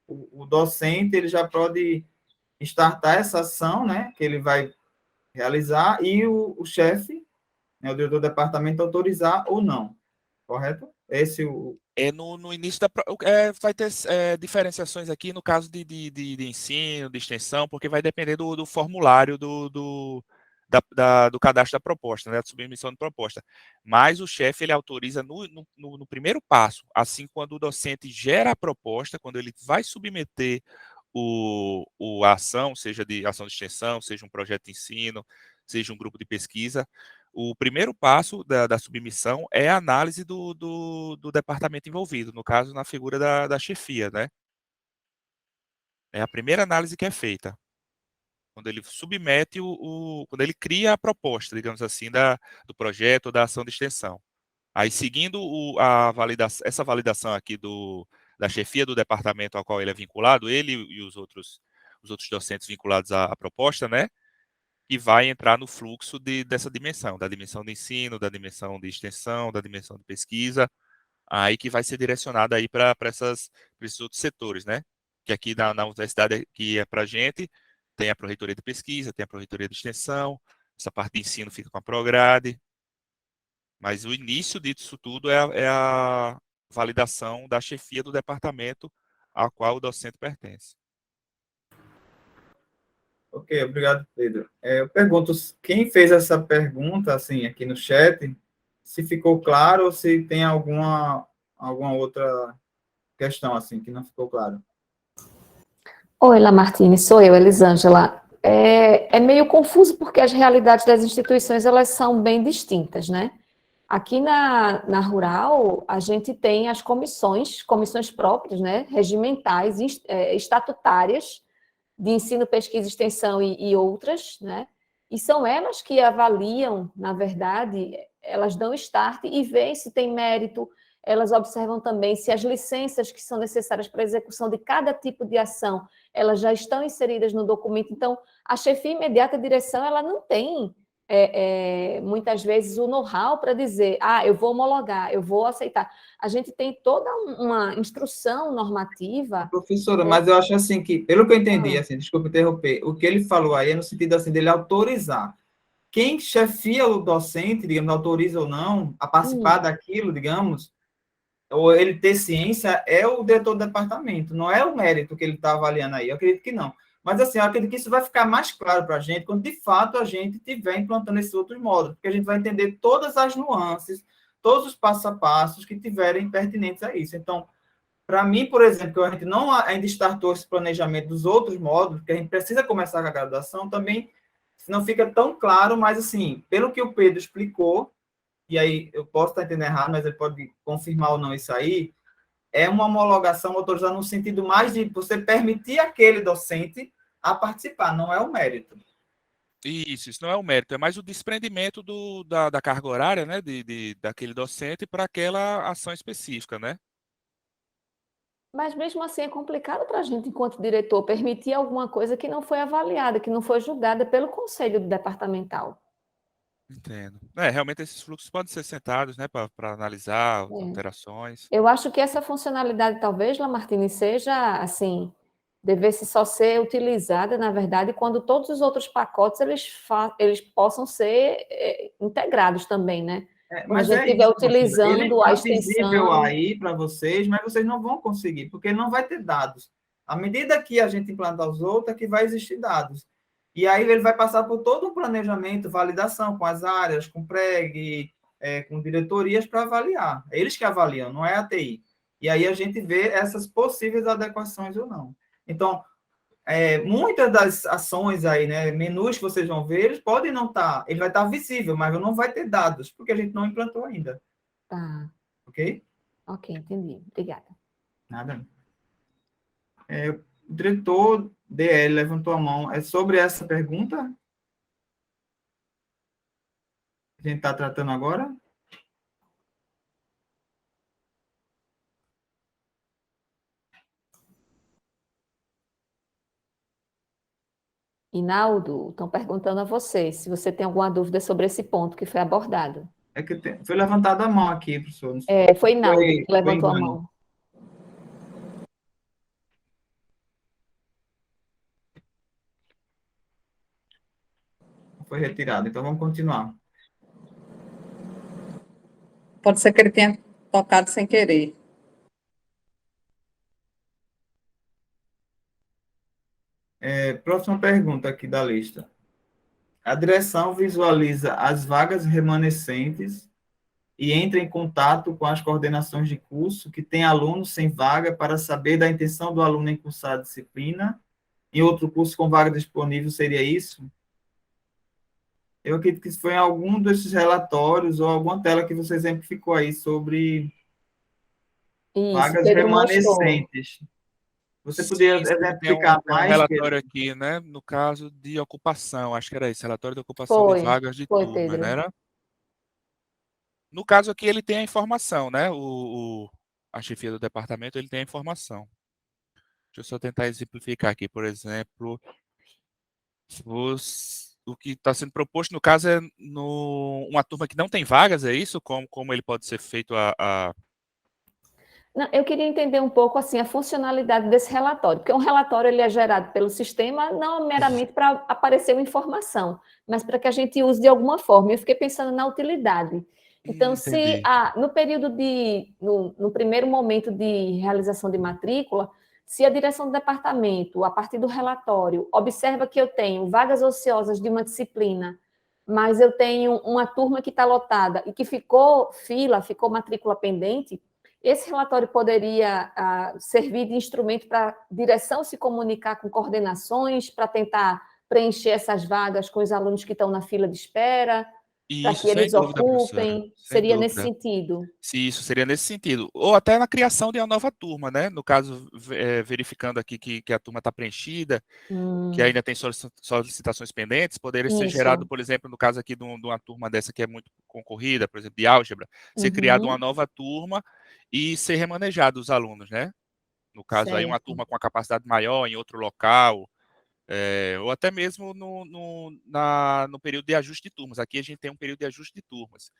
o docente ele já pode startar essa ação, né? Que ele vai realizar e o chefe, né, o diretor do departamento, autorizar ou não, correto? Esse o... No início vai ter diferenciações aqui no caso de ensino, de extensão, porque vai depender do formulário do cadastro da proposta, né, da submissão de proposta. Mas o chefe ele autoriza no primeiro passo, assim quando o docente gera a proposta, quando ele vai submeter a ação, seja de ação de extensão, seja um projeto de ensino, seja um grupo de pesquisa, o primeiro passo da submissão é a análise do departamento envolvido, no caso, na figura da chefia, né? É a primeira análise que é feita, quando ele submete quando ele cria a proposta, digamos assim, do projeto ou da ação de extensão. Aí, seguindo essa validação aqui da chefia do departamento ao qual ele é vinculado, ele e os outros docentes vinculados à proposta, né? Que vai entrar no fluxo dessa dimensão, da dimensão de ensino, da dimensão de extensão, da dimensão de pesquisa, aí que vai ser direcionada aí para esses outros setores, né? Que aqui na universidade que é para a gente, tem a Pró-Reitoria de Pesquisa, tem a Pró-Reitoria de Extensão, essa parte de ensino fica com a Prograde, mas o início disso tudo é a validação da chefia do departamento ao qual o docente pertence. Ok, obrigado, Pedro. Eu pergunto, quem fez essa pergunta, assim, aqui no chat, se ficou claro ou se tem alguma outra questão, assim, que não ficou claro. Oi, Lamartine, sou eu, Elisângela. É meio confuso porque as realidades das instituições, elas são bem distintas, né? Aqui na Rural, a gente tem as comissões próprias, né? Regimentais, estatutárias, de ensino, pesquisa, extensão e outras, né? E são elas que avaliam, na verdade, elas dão start e veem se tem mérito, elas observam também se as licenças que são necessárias para a execução de cada tipo de ação, elas já estão inseridas no documento. Então, a chefia imediata, a direção, ela não tem, muitas vezes, o know-how para dizer, eu vou homologar, eu vou aceitar. A gente tem toda uma instrução normativa. Professora, mas eu acho assim que, pelo que eu entendi, assim, desculpa interromper, o que ele falou aí é no sentido assim dele autorizar. Quem chefia o docente, digamos, autoriza ou não a participar daquilo, digamos, ou ele ter ciência, é o diretor do departamento, não é o mérito que ele está avaliando aí, eu acredito que não. Mas, assim, eu acredito que isso vai ficar mais claro para a gente quando, de fato, a gente estiver implantando esses outros módulos, porque a gente vai entender todas as nuances, todos os passos a passos que tiverem pertinentes a isso. Então, para mim, por exemplo, que a gente não ainda startou esse planejamento dos outros módulos, que a gente precisa começar com a graduação, também não fica tão claro, mas, assim, pelo que o Pedro explicou, e aí eu posso estar entendendo errado, mas ele pode confirmar ou não isso aí, é uma homologação autorizada no sentido mais de você permitir aquele docente a participar, não é o mérito. Isso não é o mérito, é mais o desprendimento da carga horária, né, daquele docente para aquela ação específica, né? Mas mesmo assim é complicado para a gente, enquanto diretor, permitir alguma coisa que não foi avaliada, que não foi julgada pelo conselho departamental. Entendo. Realmente esses fluxos podem ser sentados, né, para analisar alterações. Eu acho que essa funcionalidade, talvez, Lamartine, seja, assim, devesse só ser utilizada, na verdade, quando todos os outros pacotes, eles possam ser integrados também, né? Quando a Mas gente é estiver isso, utilizando ele a está visível extensão. aí para vocês, mas vocês não vão conseguir, porque não vai ter dados. À medida que a gente implantar os outros, é que vai existir dados. E aí ele vai passar por todo um planejamento, validação com as áreas, com preg, com diretorias para avaliar. É eles que avaliam, não é a TI. E aí a gente vê essas possíveis adequações ou não. Então, muitas das ações aí, né, menus que vocês vão ver, eles podem não estar, ele vai estar visível, mas não vai ter dados, porque a gente não implantou ainda. Tá. Ok? Ok, entendi. Obrigada. Nada. O diretor DL levantou a mão. É sobre essa pergunta que a gente está tratando agora? Inaldo, estão perguntando a você se você tem alguma dúvida sobre esse ponto que foi abordado. Foi levantada a mão aqui, professor. Foi Inaldo que Foi levantou a engano. mão. Foi retirado. Então, vamos continuar. Pode ser que ele tenha tocado sem querer. Próxima pergunta aqui da lista. A direção visualiza as vagas remanescentes e entra em contato com as coordenações de curso que têm alunos sem vaga para saber da intenção do aluno em cursar a disciplina. Em outro curso com vaga disponível, seria isso? Eu acredito que isso foi em algum desses relatórios ou alguma tela que você exemplificou aí sobre Isso, vagas Pedro mostrou. remanescentes. Você poderia Sim, exemplificar tem um mais? relatório aqui, né, no caso de ocupação, acho que era isso, relatório de ocupação de vagas de Foi, turma, Pedro. né? No caso aqui, ele tem a informação, né? A chefia do departamento, ele tem a informação. Deixa eu só tentar exemplificar aqui, por exemplo, o que está sendo proposto, no caso, é uma turma que não tem vagas, é isso? Como ele pode ser feito Não, eu queria entender um pouco assim a funcionalidade desse relatório, porque um relatório ele é gerado pelo sistema não meramente para aparecer uma informação, mas para que a gente use de alguma forma. Eu fiquei pensando na utilidade. Então, se Entendi. no período no primeiro momento de realização de matrícula, se a direção do departamento, a partir do relatório, observa que eu tenho vagas ociosas de uma disciplina, mas eu tenho uma turma que está lotada e que ficou matrícula pendente, esse relatório poderia servir de instrumento para a direção se comunicar com coordenações, para tentar preencher essas vagas com os alunos que estão na fila de espera, para que Isso, sem eles dúvida, professora. ocupem? Sem Seria nesse dúvida. sentido? Se isso seria nesse sentido. Ou até na criação de uma nova turma, né? No caso, verificando aqui que a turma está preenchida, que ainda tem solicitações pendentes, poderia ser gerado, Isso. por exemplo, no caso aqui de uma turma dessa que é muito concorrida, por exemplo, de álgebra, ser criada uma nova turma e ser remanejado os alunos, né? No caso aí, uma Certo. turma com a capacidade maior em outro local, ou até mesmo no período de ajuste de turmas. Aqui a gente tem um período de ajuste de turmas.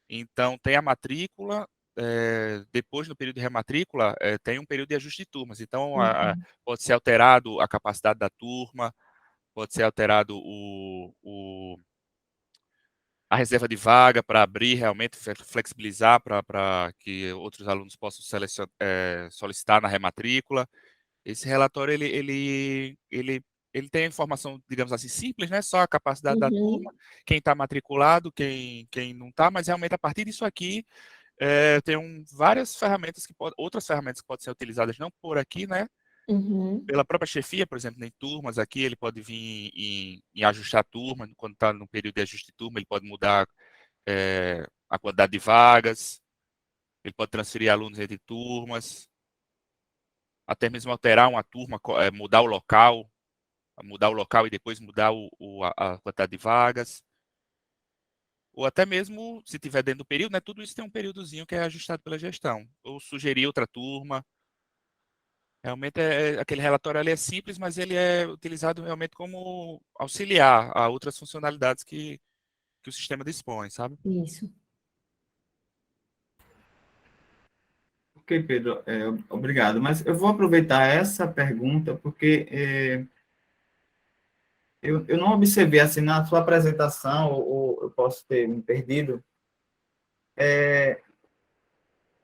Então, tem a matrícula, depois no período de rematrícula, tem um período de ajuste de turmas. Então, pode ser alterado a capacidade da turma, pode ser alterado a reserva de vaga para abrir realmente, flexibilizar para que outros alunos possam solicitar na rematrícula. Esse relatório, ele tem a informação, digamos assim, simples, né? Só a capacidade da turma, quem está matriculado, quem não está, mas realmente a partir disso aqui, tem várias ferramentas outras ferramentas que podem ser utilizadas, não por aqui, né? Pela própria chefia, por exemplo, em turmas aqui, ele pode vir em ajustar a turma, quando está no período de ajuste de turma, ele pode mudar a quantidade de vagas, ele pode transferir alunos entre turmas, até mesmo alterar uma turma, mudar o local e depois mudar a quantidade de vagas. Ou até mesmo, se tiver dentro do período, né, tudo isso tem um períodozinho que é ajustado pela gestão. Ou sugerir outra turma. Realmente, aquele relatório ali é simples, mas ele é utilizado realmente como auxiliar a outras funcionalidades que o sistema dispõe, sabe? Isso. Ok, Pedro, obrigado. Mas eu vou aproveitar essa pergunta porque eu não observei assim na sua apresentação, ou eu posso ter me perdido.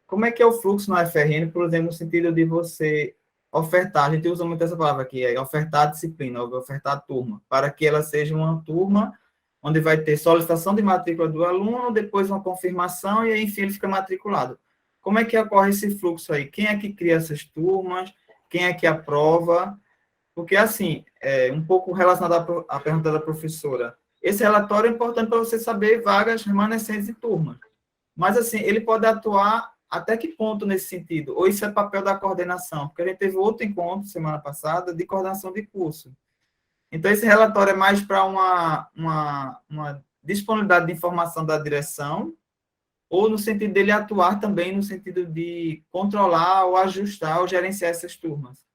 Como é que é o fluxo no FRN, por exemplo, no sentido de você ofertar, a gente usa muito essa palavra aqui, ofertar a disciplina, ofertar a turma, para que ela seja uma turma onde vai ter solicitação de matrícula do aluno, depois uma confirmação, e aí, enfim, ele fica matriculado. Como é que ocorre esse fluxo aí? Quem é que cria essas turmas? Quem é que aprova? Porque, assim, um pouco relacionado à pergunta da professora, esse relatório é importante para você saber vagas remanescentes de turma. Mas, assim, ele pode atuar até que ponto nesse sentido? Ou isso é papel da coordenação? Porque a gente teve outro encontro semana passada de coordenação de curso. Então, esse relatório é mais para uma disponibilidade de informação da direção, ou no sentido dele atuar também no sentido de controlar ou ajustar ou gerenciar essas turmas.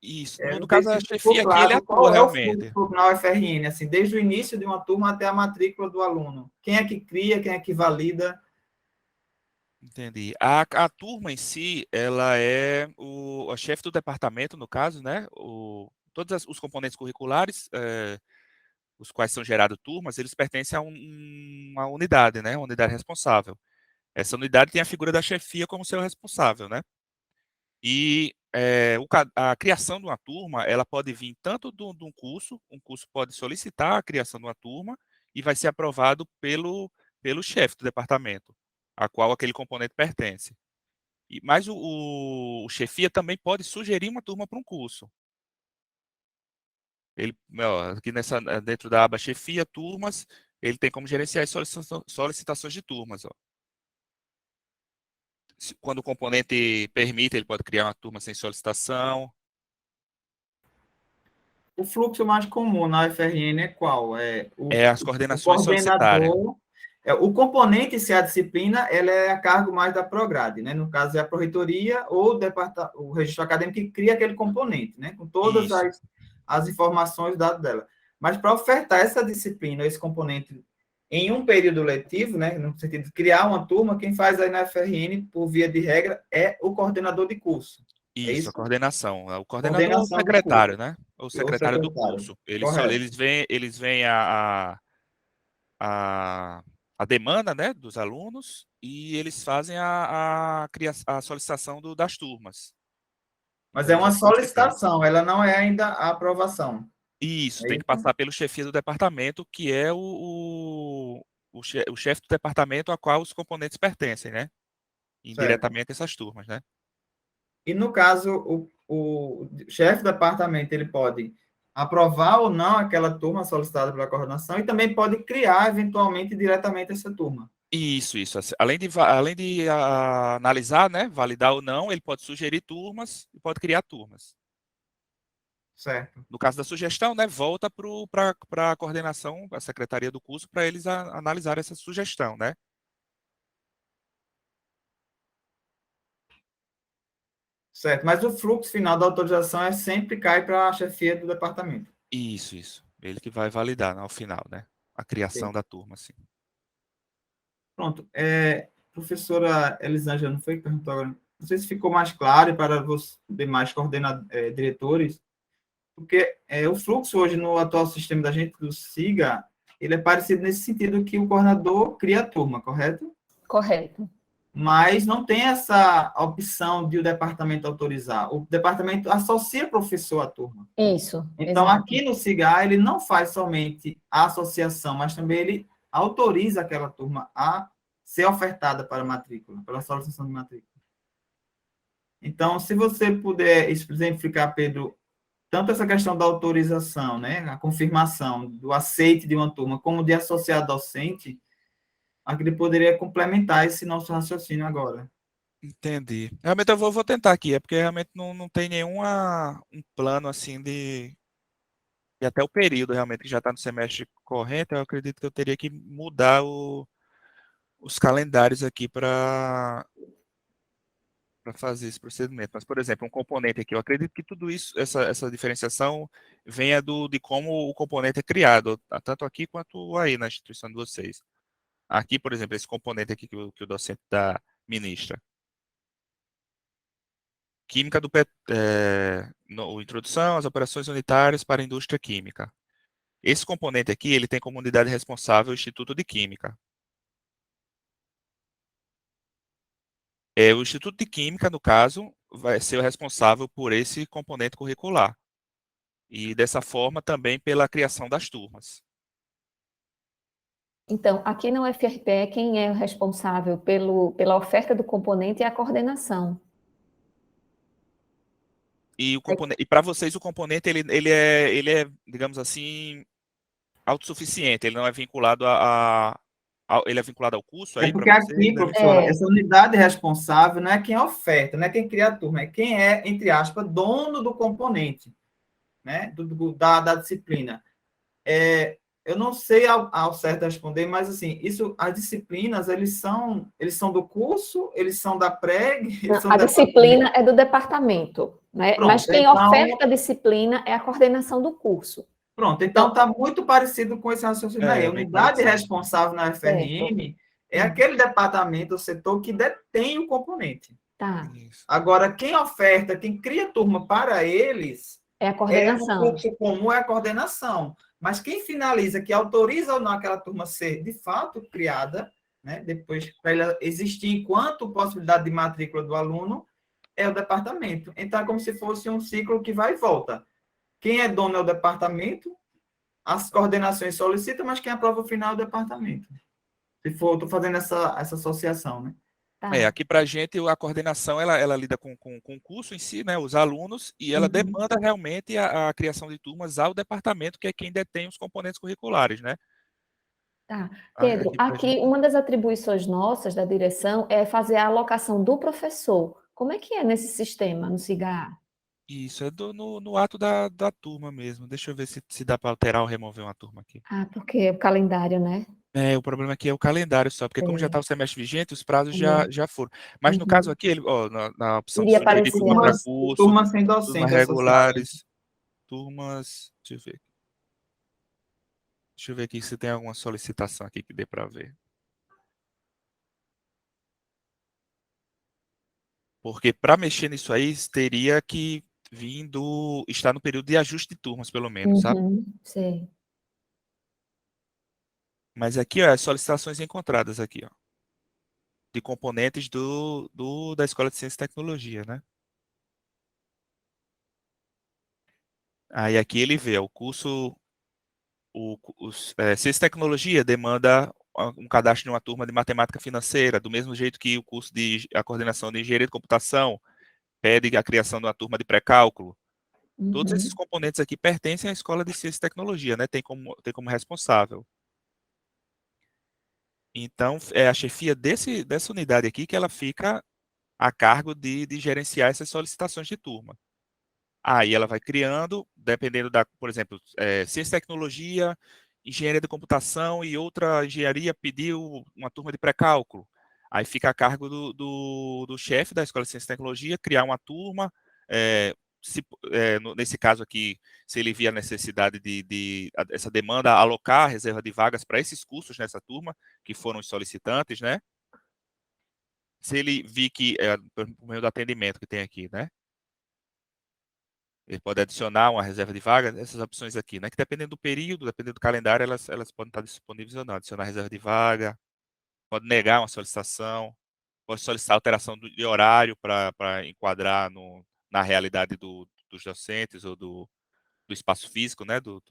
Isso. Não No sei caso se da ficou chefia aqui, ele claro atua qual é o realmente. fluxo na UFRN, assim, desde o início de uma turma até a matrícula do aluno. Quem é que cria, quem é que valida? Entendi. A turma em si, ela é a chefe do departamento, no caso, né? Todos os componentes curriculares, os quais são gerados turmas, eles pertencem a uma unidade, né? Uma unidade responsável. Essa unidade tem a figura da chefia como seu responsável, né? E a criação de uma turma, ela pode vir tanto de um curso, um curso pode solicitar a criação de uma turma e vai ser aprovado pelo chefe do departamento, a qual aquele componente pertence. Mas o chefia também pode sugerir uma turma para um curso. Ele, aqui dentro da aba chefia, turmas, ele tem como gerenciar as solicitações de turmas. Ó. Quando o componente permite, ele pode criar uma turma sem solicitação. O fluxo mais comum na UFRN é qual? As O coordenações solicitarem. coordenador. O componente, se é a disciplina, ela é a cargo mais da Prograde, né? No caso, é a Pró-Reitoria ou o registro acadêmico que cria aquele componente, né? Com todas as informações dadas dela. Mas para ofertar essa disciplina, esse componente em um período letivo, né, no sentido de criar uma turma, quem faz aí na FRN, por via de regra, é o coordenador de curso. É Isso, isso? a coordenação. O coordenador ou o Coordenação do secretário, curso. né? Ou o O secretário do secretário. curso. Eles Correto. veem a, a demanda, né, dos alunos e eles fazem a solicitação das turmas. Mas Então, é eles uma vão solicitar. solicitação, ela não é ainda a aprovação. Isso, É tem que isso? passar pelo chefia do departamento, que é o chefe do departamento a qual os componentes pertencem, né? Certo. Indiretamente essas turmas, né? E no caso, o chefe do departamento, ele pode aprovar ou não aquela turma solicitada pela coordenação e também pode criar, eventualmente, diretamente essa turma. Isso. Além de analisar, né, validar ou não, ele pode sugerir turmas e pode criar turmas. Certo. No caso da sugestão, né, volta para a coordenação, a secretaria do curso, para eles analisar essa sugestão, né? Certo. Mas o fluxo final da autorização é sempre cai para a chefia do departamento. Isso. Ele que vai validar ao final, né? A criação Ok. da turma, assim. Pronto. Professora Elisângela, não foi que perguntou agora? Não sei se ficou mais claro para os demais diretores, porque o fluxo hoje no atual sistema da gente, do SIGA, ele é parecido nesse sentido que o coordenador cria a turma, correto? Correto. Mas não tem essa opção de o departamento autorizar. O departamento associa professor à turma. Isso, Então, exato. aqui no SIGA, ele não faz somente a associação, mas também ele autoriza aquela turma a ser ofertada para matrícula, pela solicitação de matrícula. Então, se você puder exemplificar, Pedro, tanto essa questão da autorização, né, a confirmação do aceite de uma turma, como de associado docente, acho que ele poderia complementar esse nosso raciocínio agora. Entendi. Realmente eu vou tentar aqui, é porque realmente não tem nenhum um plano assim e até o período realmente que já está no semestre corrente, eu acredito que eu teria que mudar os calendários aqui para fazer esse procedimento. Mas, por exemplo, um componente aqui, eu acredito que tudo isso, essa diferenciação venha de como o componente é criado, tanto aqui quanto aí na instituição de vocês. Aqui, por exemplo, esse componente aqui que o docente ministra. Química introdução às operações unitárias para a indústria química. Esse componente aqui, ele tem como unidade responsável o Instituto de Química. O Instituto de Química, no caso, vai ser o responsável por esse componente curricular. E dessa forma também pela criação das turmas. Então, aqui na UFRPE, quem é o responsável pela oferta do componente é a coordenação. E para vocês o componente ele é, digamos assim, autossuficiente, ele não é vinculado ele é vinculado ao curso aí para Porque vocês, aqui, né? professora, essa unidade responsável não é quem oferta, não é quem cria a turma, é quem é, entre aspas, dono do componente, né, da disciplina. Eu não sei ao certo responder, mas assim, as disciplinas, eles são do curso, eles são da PREG, eles são A da disciplina é do departamento, né? Pronto, Mas quem então, oferta a disciplina é a coordenação do curso. Pronto, então está muito parecido com esse raciocínio aí. A Bem unidade parecido. responsável na FRN é aquele departamento, o setor que detém o componente. Tá. Isso. Agora, quem oferta, quem cria turma para eles, É a coordenação. o fluxo comum é a coordenação. Mas quem finaliza, que autoriza ou não aquela turma ser de fato criada, né, depois para ela existir enquanto possibilidade de matrícula do aluno, é o departamento. Então, é como se fosse um ciclo que vai e volta. Quem é dono é o departamento, as coordenações solicitam, mas quem aprova o final é o departamento. Se for, estou fazendo essa associação, né? Tá. Aqui para a gente, a coordenação, ela lida com o curso em si, né, os alunos, e ela demanda realmente a criação de turmas ao departamento, que é quem detém os componentes curriculares, né? Tá. Pedro, aqui uma das atribuições nossas da direção é fazer a alocação do professor. Como é que é nesse sistema, no SIGA? Isso, é no ato da turma mesmo. Deixa eu ver se dá para alterar ou remover uma turma aqui. Porque é o calendário, né? O problema aqui é o calendário só, porque como já está o semestre vigente, os prazos já foram. Mas no caso aqui, na opção de Iria sugerir aparecer turma para curso, turmas sem turmas docente regulares, turmas... Deixa eu ver. Deixa eu ver aqui se tem alguma solicitação aqui que dê para ver. Porque para mexer nisso aí, teria que estar no período de ajuste de turmas, pelo menos, sabe? Uhum, sei. Mas aqui, ó, as solicitações encontradas aqui, ó, de componentes da Escola de Ciência e Tecnologia, né? Aí aqui ele vê, ó, o curso, Ciência e Tecnologia demanda um cadastro de uma turma de matemática financeira, do mesmo jeito que o curso de a coordenação de engenharia de computação pede a criação de uma turma de pré-cálculo. Todos esses Uhum, componentes aqui pertencem à Escola de Ciência e Tecnologia, né? Tem como responsável. Então, é a chefia dessa unidade aqui que ela fica a cargo de gerenciar essas solicitações de turma. Aí ela vai criando, dependendo por exemplo, ciência e tecnologia, engenharia de computação e outra engenharia pediu uma turma de pré-cálculo. Aí fica a cargo do chefe da Escola de Ciência e Tecnologia criar uma turma. é, Nesse caso aqui, se ele via a necessidade essa demanda, alocar a reserva de vagas para esses cursos nessa turma, que foram os solicitantes, né? Se ele vir que, por meio do atendimento que tem aqui, né? Ele pode adicionar uma reserva de vaga, essas opções aqui, né? Que dependendo do período, dependendo do calendário, elas podem estar disponíveis ou não. Adicionar reserva de vaga, pode negar uma solicitação, pode solicitar alteração de horário para enquadrar na realidade dos docentes ou do espaço físico, né? Do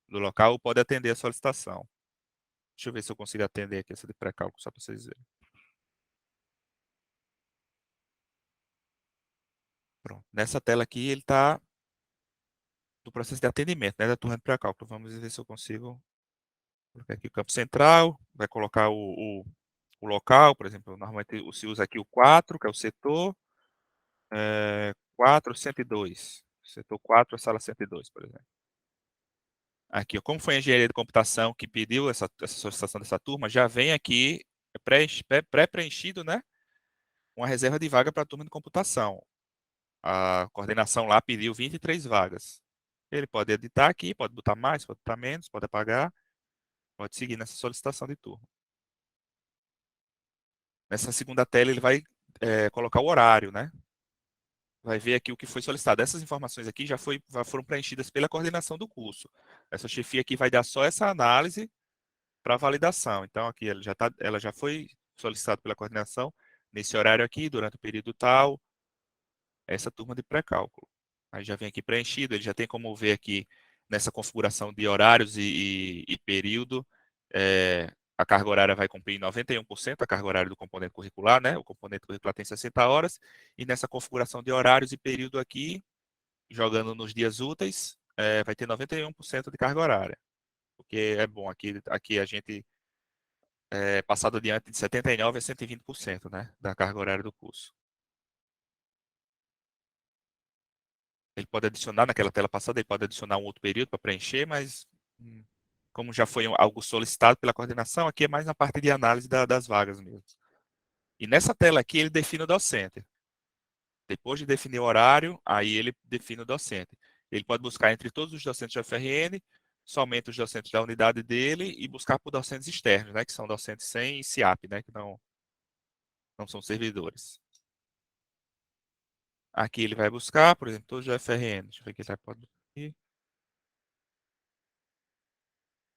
local, ou pode atender a solicitação. Deixa eu ver se eu consigo atender aqui essa de pré-cálculo, só para vocês verem. Pronto. Nessa tela aqui, ele está no processo de atendimento, né? Da turma de pré-cálculo. Vamos ver se eu consigo colocar aqui o campo central, vai colocar o local, por exemplo, normalmente se usa aqui o 4, que é o setor, 4, 102. Setor 4, a sala 102, por exemplo. Aqui, ó, como foi a engenharia de computação que pediu essa solicitação dessa turma, já vem aqui pré-preenchido, né? Uma reserva de vaga para a turma de computação. A coordenação lá pediu 23 vagas. Ele pode editar aqui, pode botar mais, pode botar menos, pode apagar, pode seguir nessa solicitação de turma. Nessa segunda tela, ele vai colocar o horário, né? Vai ver aqui o que foi solicitado. Essas informações aqui já foram preenchidas pela coordenação do curso. Essa chefia aqui vai dar só essa análise para validação. Então, aqui ela já foi solicitada pela coordenação nesse horário aqui, durante o período tal, essa turma de pré-cálculo. Aí já vem aqui preenchido, ele já tem como ver aqui nessa configuração de horários e período, a carga horária vai cumprir 91%, a carga horária do componente curricular, né? O componente curricular tem 60 horas, e nessa configuração de horários e período aqui, jogando nos dias úteis, vai ter 91% de carga horária. Porque é bom, aqui a gente passado adiante de 79% a 120%, né? Da carga horária do curso. Ele pode adicionar, naquela tela passada, ele pode adicionar um outro período para preencher, mas como já foi algo solicitado pela coordenação, aqui é mais na parte de análise das vagas mesmo. E nessa tela aqui ele define o docente. Depois de definir o horário, aí ele define o docente. Ele pode buscar entre todos os docentes da UFRN, somente os docentes da unidade dele e buscar por docentes externos, né, que são docentes sem CIAP, né, que não são servidores. Aqui ele vai buscar, por exemplo, todos da UFRN. Deixa eu ver aqui se ele pode aqui.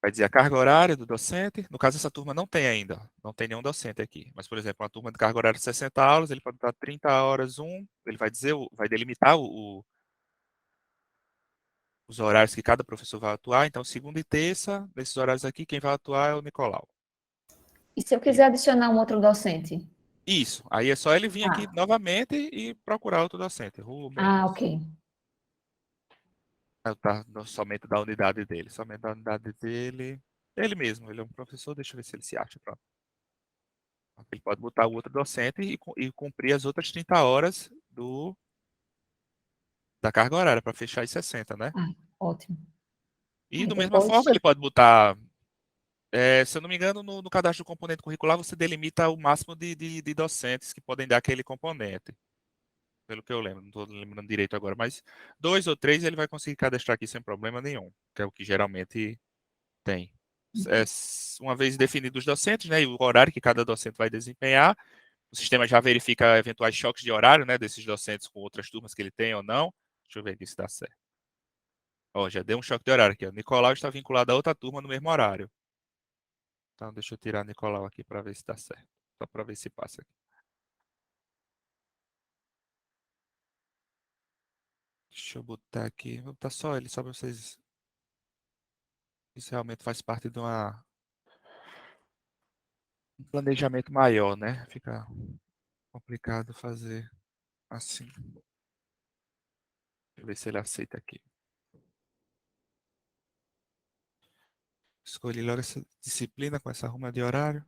Vai dizer a carga horária do docente. No caso, essa turma não tem ainda. Não tem nenhum docente aqui. Mas, por exemplo, uma turma de carga horária de 60 aulas, ele pode dar 30 horas ele vai dizer, vai delimitar os horários que cada professor vai atuar. Então, segunda e terça, nesses horários aqui, quem vai atuar é o Nicolau. E se eu quiser adicionar um outro docente? Isso. Aí é só ele vir aqui Ah, novamente e procurar outro docente. ok. Somente da unidade dele. Somente da unidade dele. Ele mesmo, ele é um professor. Deixa eu ver se ele se acha. Pronto. Ele pode botar o outro docente e cumprir as outras 30 horas da carga horária para fechar as 60, né? Ah, ótimo. E Aí da mesma depois, forma, ele pode botar, se eu não me engano, no cadastro do componente curricular, você delimita o máximo de docentes que podem dar aquele componente. Pelo que eu lembro, não estou lembrando direito agora, mas 2 ou 3 ele vai conseguir cadastrar aqui sem problema nenhum, que é o que geralmente Tem. Uma vez definidos os docentes, né, e o horário que cada docente vai desempenhar, o sistema já verifica eventuais choques de horário, né, desses docentes com outras turmas que ele tem ou não. Deixa eu ver aqui se dá certo. Ó, já deu um choque de horário aqui. Ó. Nicolau está vinculado a outra turma no mesmo horário. Então, deixa eu tirar Nicolau aqui para ver se dá certo. Só para ver se passa aqui. Deixa eu botar aqui. Vou botar só ele, só para vocês. Isso realmente faz parte de um planejamento maior, né? Fica complicado fazer assim. Deixa eu ver se ele aceita aqui. Escolhi logo essa disciplina com essa arruma de horário.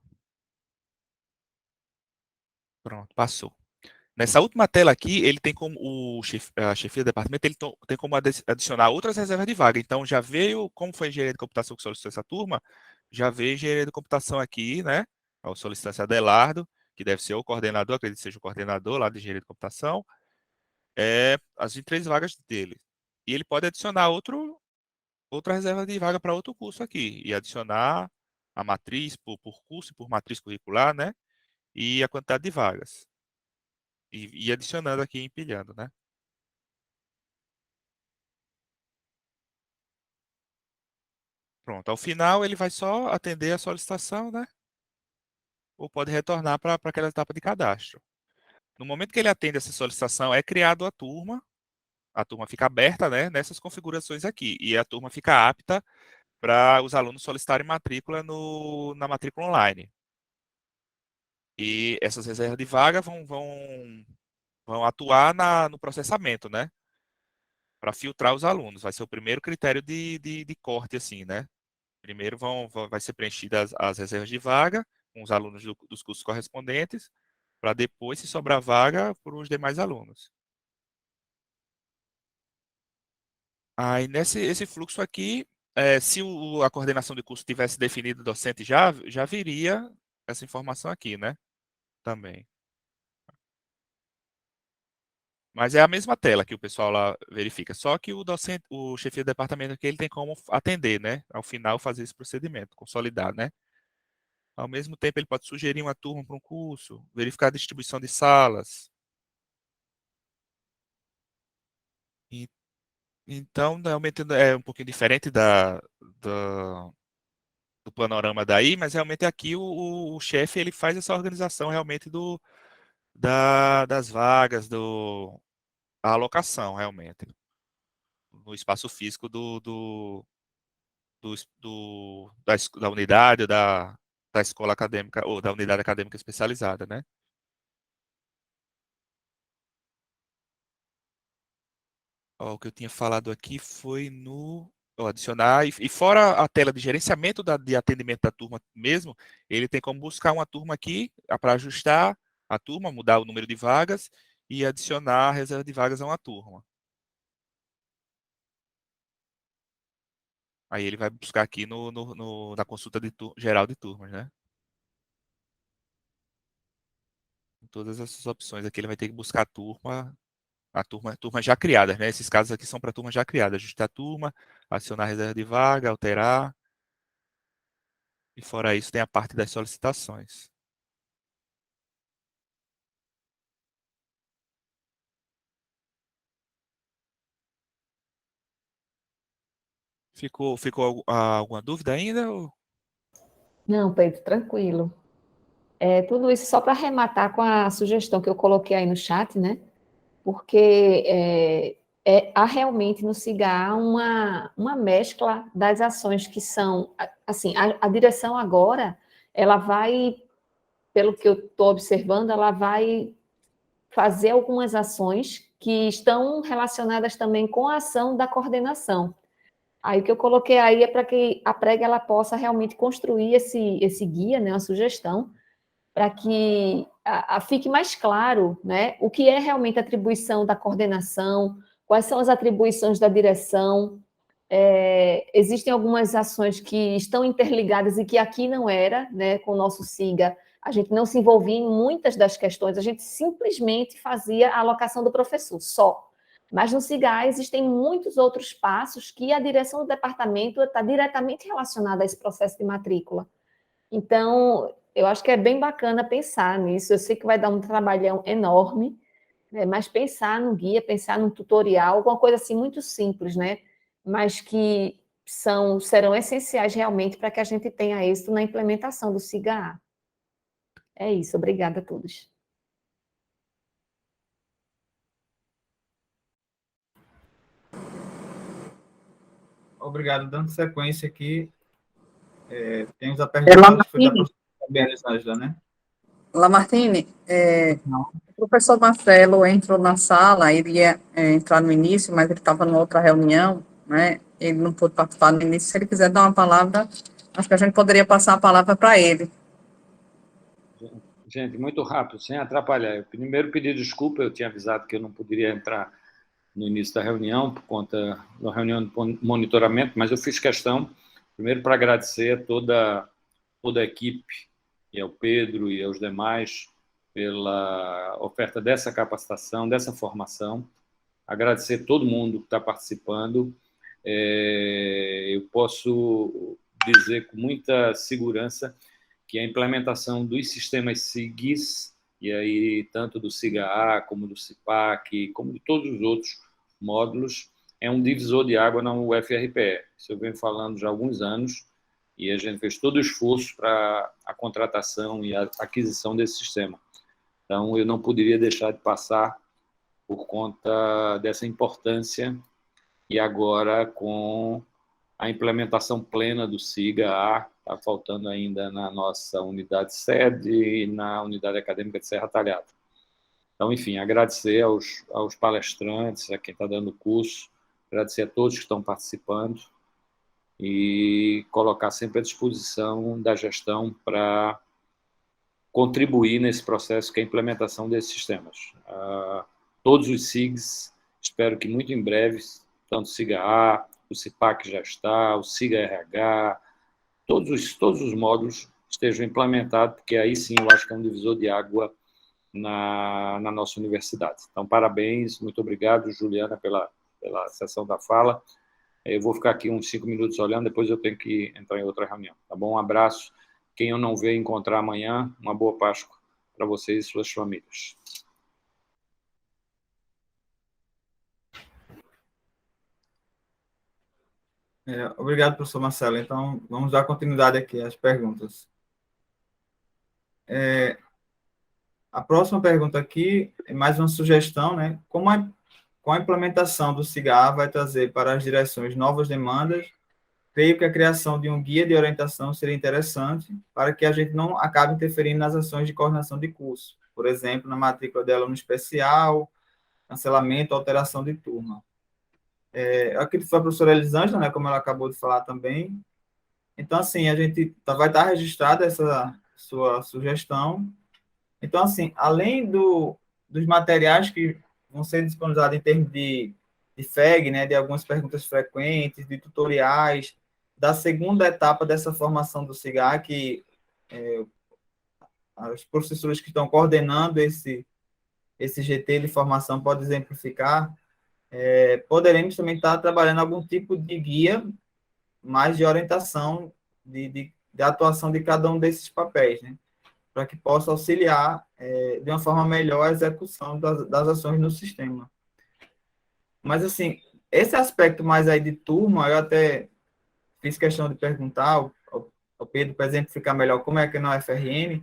Pronto, passou. Nessa última tela aqui, ele tem como a chefia do departamento, ele tem como adicionar outras reservas de vaga. Então, já veio, como foi engenharia de computação que solicitou essa turma, já veio engenharia de computação aqui, né? O solicitante Adelardo, que deve ser o coordenador, acredito que seja o coordenador lá de engenharia de computação, as 23 vagas dele. E ele pode adicionar outra reserva de vaga para outro curso aqui, e adicionar a matriz por curso e por matriz curricular, né? E a quantidade de vagas. E adicionando aqui, empilhando, né? Pronto, ao final ele vai só atender a solicitação, né? Ou pode retornar para aquela etapa de cadastro. No momento que ele atende essa solicitação, é criado a turma fica aberta, né, nessas configurações aqui, e a turma fica apta para os alunos solicitarem matrícula na matrícula online. E essas reservas de vaga vão atuar no processamento, né? Para filtrar os alunos. Vai ser o primeiro critério de corte, assim, né? Primeiro vai ser preenchidas as reservas de vaga com os alunos dos cursos correspondentes, para depois, se sobrar vaga, para os demais alunos. Aí, esse fluxo aqui, se a coordenação de curso tivesse definido o docente já viria essa informação aqui, né? Também. Mas é a mesma tela que o pessoal lá verifica, só que o docente, o chefe de departamento aqui, ele tem como atender, né? Ao final, fazer esse procedimento, consolidar, né? Ao mesmo tempo, ele pode sugerir uma turma para um curso, verificar a distribuição de salas. E, então, realmente é um pouquinho diferente do panorama daí, mas realmente aqui o chefe ele faz essa organização realmente das vagas, a alocação realmente, no espaço físico da unidade, da escola acadêmica, ou da unidade acadêmica especializada, né? Ó, o que eu tinha falado aqui foi adicionar, e fora a tela de gerenciamento de atendimento da turma mesmo, ele tem como buscar uma turma aqui para ajustar a turma, mudar o número de vagas e adicionar a reserva de vagas a uma turma. Aí ele vai buscar aqui na consulta geral de turmas, né? Todas essas opções aqui ele vai ter que buscar turma já criadas, né? Esses casos aqui são para turma já criada. Ajustar a turma, adicionar a reserva de vaga, alterar. E fora isso, tem a parte das solicitações. Ficou alguma dúvida ainda? Não, Pedro, tranquilo. Tudo isso só para arrematar com a sugestão que eu coloquei aí no chat, né? Porque há realmente no SIGA uma mescla das ações que são, assim, a direção agora, ela vai, pelo que eu estou observando, ela vai fazer algumas ações que estão relacionadas também com a ação da coordenação. Aí o que eu coloquei aí é para que a prega ela possa realmente construir esse guia, né, uma sugestão, para que fique mais claro, né, o que é realmente a atribuição da coordenação, quais são as atribuições da direção. Existem algumas ações que estão interligadas e que aqui não era, né, com o nosso SIGA, a gente não se envolvia em muitas das questões, a gente simplesmente fazia a alocação do professor, só. Mas no SIGA existem muitos outros passos que a direção do departamento está diretamente relacionada a esse processo de matrícula. Então, eu acho que é bem bacana pensar nisso. Eu sei que vai dar um trabalhão enorme, né, mas pensar no guia, pensar num tutorial, alguma coisa assim muito simples, né? Mas que serão essenciais realmente para que a gente tenha êxito na implementação do SIGA. É isso, obrigada a todos. Obrigado. Dando sequência aqui, temos a pergunta que foi da professora Elisângela, né? Lamartine, Não. o professor Marcelo entrou na sala, ele ia entrar no início, mas ele estava numa outra reunião, né? Ele não pôde participar no início. Se ele quiser dar uma palavra, acho que a gente poderia passar a palavra para ele. Gente, muito rápido, sem atrapalhar. Eu primeiro pedi desculpa, eu tinha avisado que eu não poderia entrar no início da reunião, por conta da reunião de monitoramento, mas eu fiz questão, primeiro, para agradecer a toda a equipe, e ao Pedro e aos demais, pela oferta dessa capacitação, dessa formação. Agradecer todo mundo que está participando. Eu posso dizer com muita segurança que a implementação dos sistemas SIGs, e aí tanto do SIGA-A, como do CIPAC, como de todos os outros módulos, é um divisor de água na UFRPE. Isso eu venho falando já há alguns anos, e a gente fez todo o esforço para a contratação e a aquisição desse sistema. Então, eu não poderia deixar de passar por conta dessa importância, e agora com a implementação plena do SIGA-A, está faltando ainda na nossa unidade sede e na unidade acadêmica de Serra Talhada. Então, enfim, agradecer aos palestrantes, a quem está dando o curso, agradecer a todos que estão participando e colocar sempre à disposição da gestão para contribuir nesse processo que é a implementação desses sistemas. Todos os SIGs, espero que muito em breve, tanto o SIGA-A, o CIPAC já está, o SIGA-RH, todos os módulos estejam implementados, porque aí sim eu acho que é um divisor de água na nossa universidade. Então, parabéns, muito obrigado, Juliana, pela sessão da fala. Eu vou ficar aqui uns 5 minutos olhando, depois eu tenho que entrar em outra reunião. Tá bom? Um abraço. Quem eu não ver encontrar amanhã, uma boa Páscoa para vocês e suas famílias. Obrigado, professor Marcelo. Então, vamos dar continuidade aqui às perguntas. A próxima pergunta aqui é mais uma sugestão, né? Com a implementação do SIGA vai trazer para as direções novas demandas, creio que a criação de um guia de orientação seria interessante para que a gente não acabe interferindo nas ações de coordenação de curso. Por exemplo, na matrícula de aluno especial, cancelamento, alteração de turma. Aqui foi a professora Elisângela, né, como ela acabou de falar também. Então, assim, a gente vai estar registrada essa sua sugestão. Então, assim, além dos materiais que vão ser disponibilizados em termos de FEG, né, de algumas perguntas frequentes, de tutoriais, da segunda etapa dessa formação do SIGA, que os professores que estão coordenando esse GT de formação podem exemplificar, poderemos também estar trabalhando algum tipo de guia mais de orientação, de atuação de cada um desses papéis, né? Para que possa auxiliar de uma forma melhor a execução das ações no sistema. Mas, assim, esse aspecto mais aí de turma, eu até fiz questão de perguntar ao Pedro para exemplificar melhor como é que é na UFRN,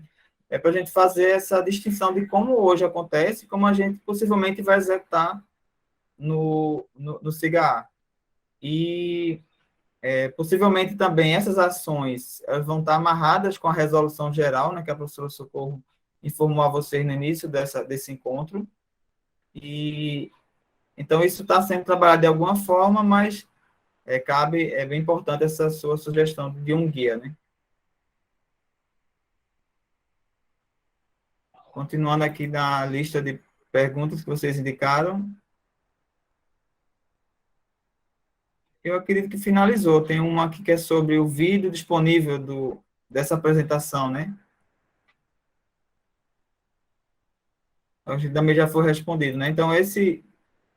para a gente fazer essa distinção de como hoje acontece e como a gente possivelmente vai executar no SIGA. E possivelmente também essas ações elas vão estar amarradas com a resolução geral, né, que a professora Socorro informou a vocês no início desse encontro. E então isso está sendo trabalhado de alguma forma, mas é bem importante essa sua sugestão de um guia, né? Continuando aqui na lista de perguntas que vocês indicaram, eu acredito que finalizou. Tem uma aqui que é sobre o vídeo disponível dessa apresentação, né? Acho que também já foi respondido, né? Então, esse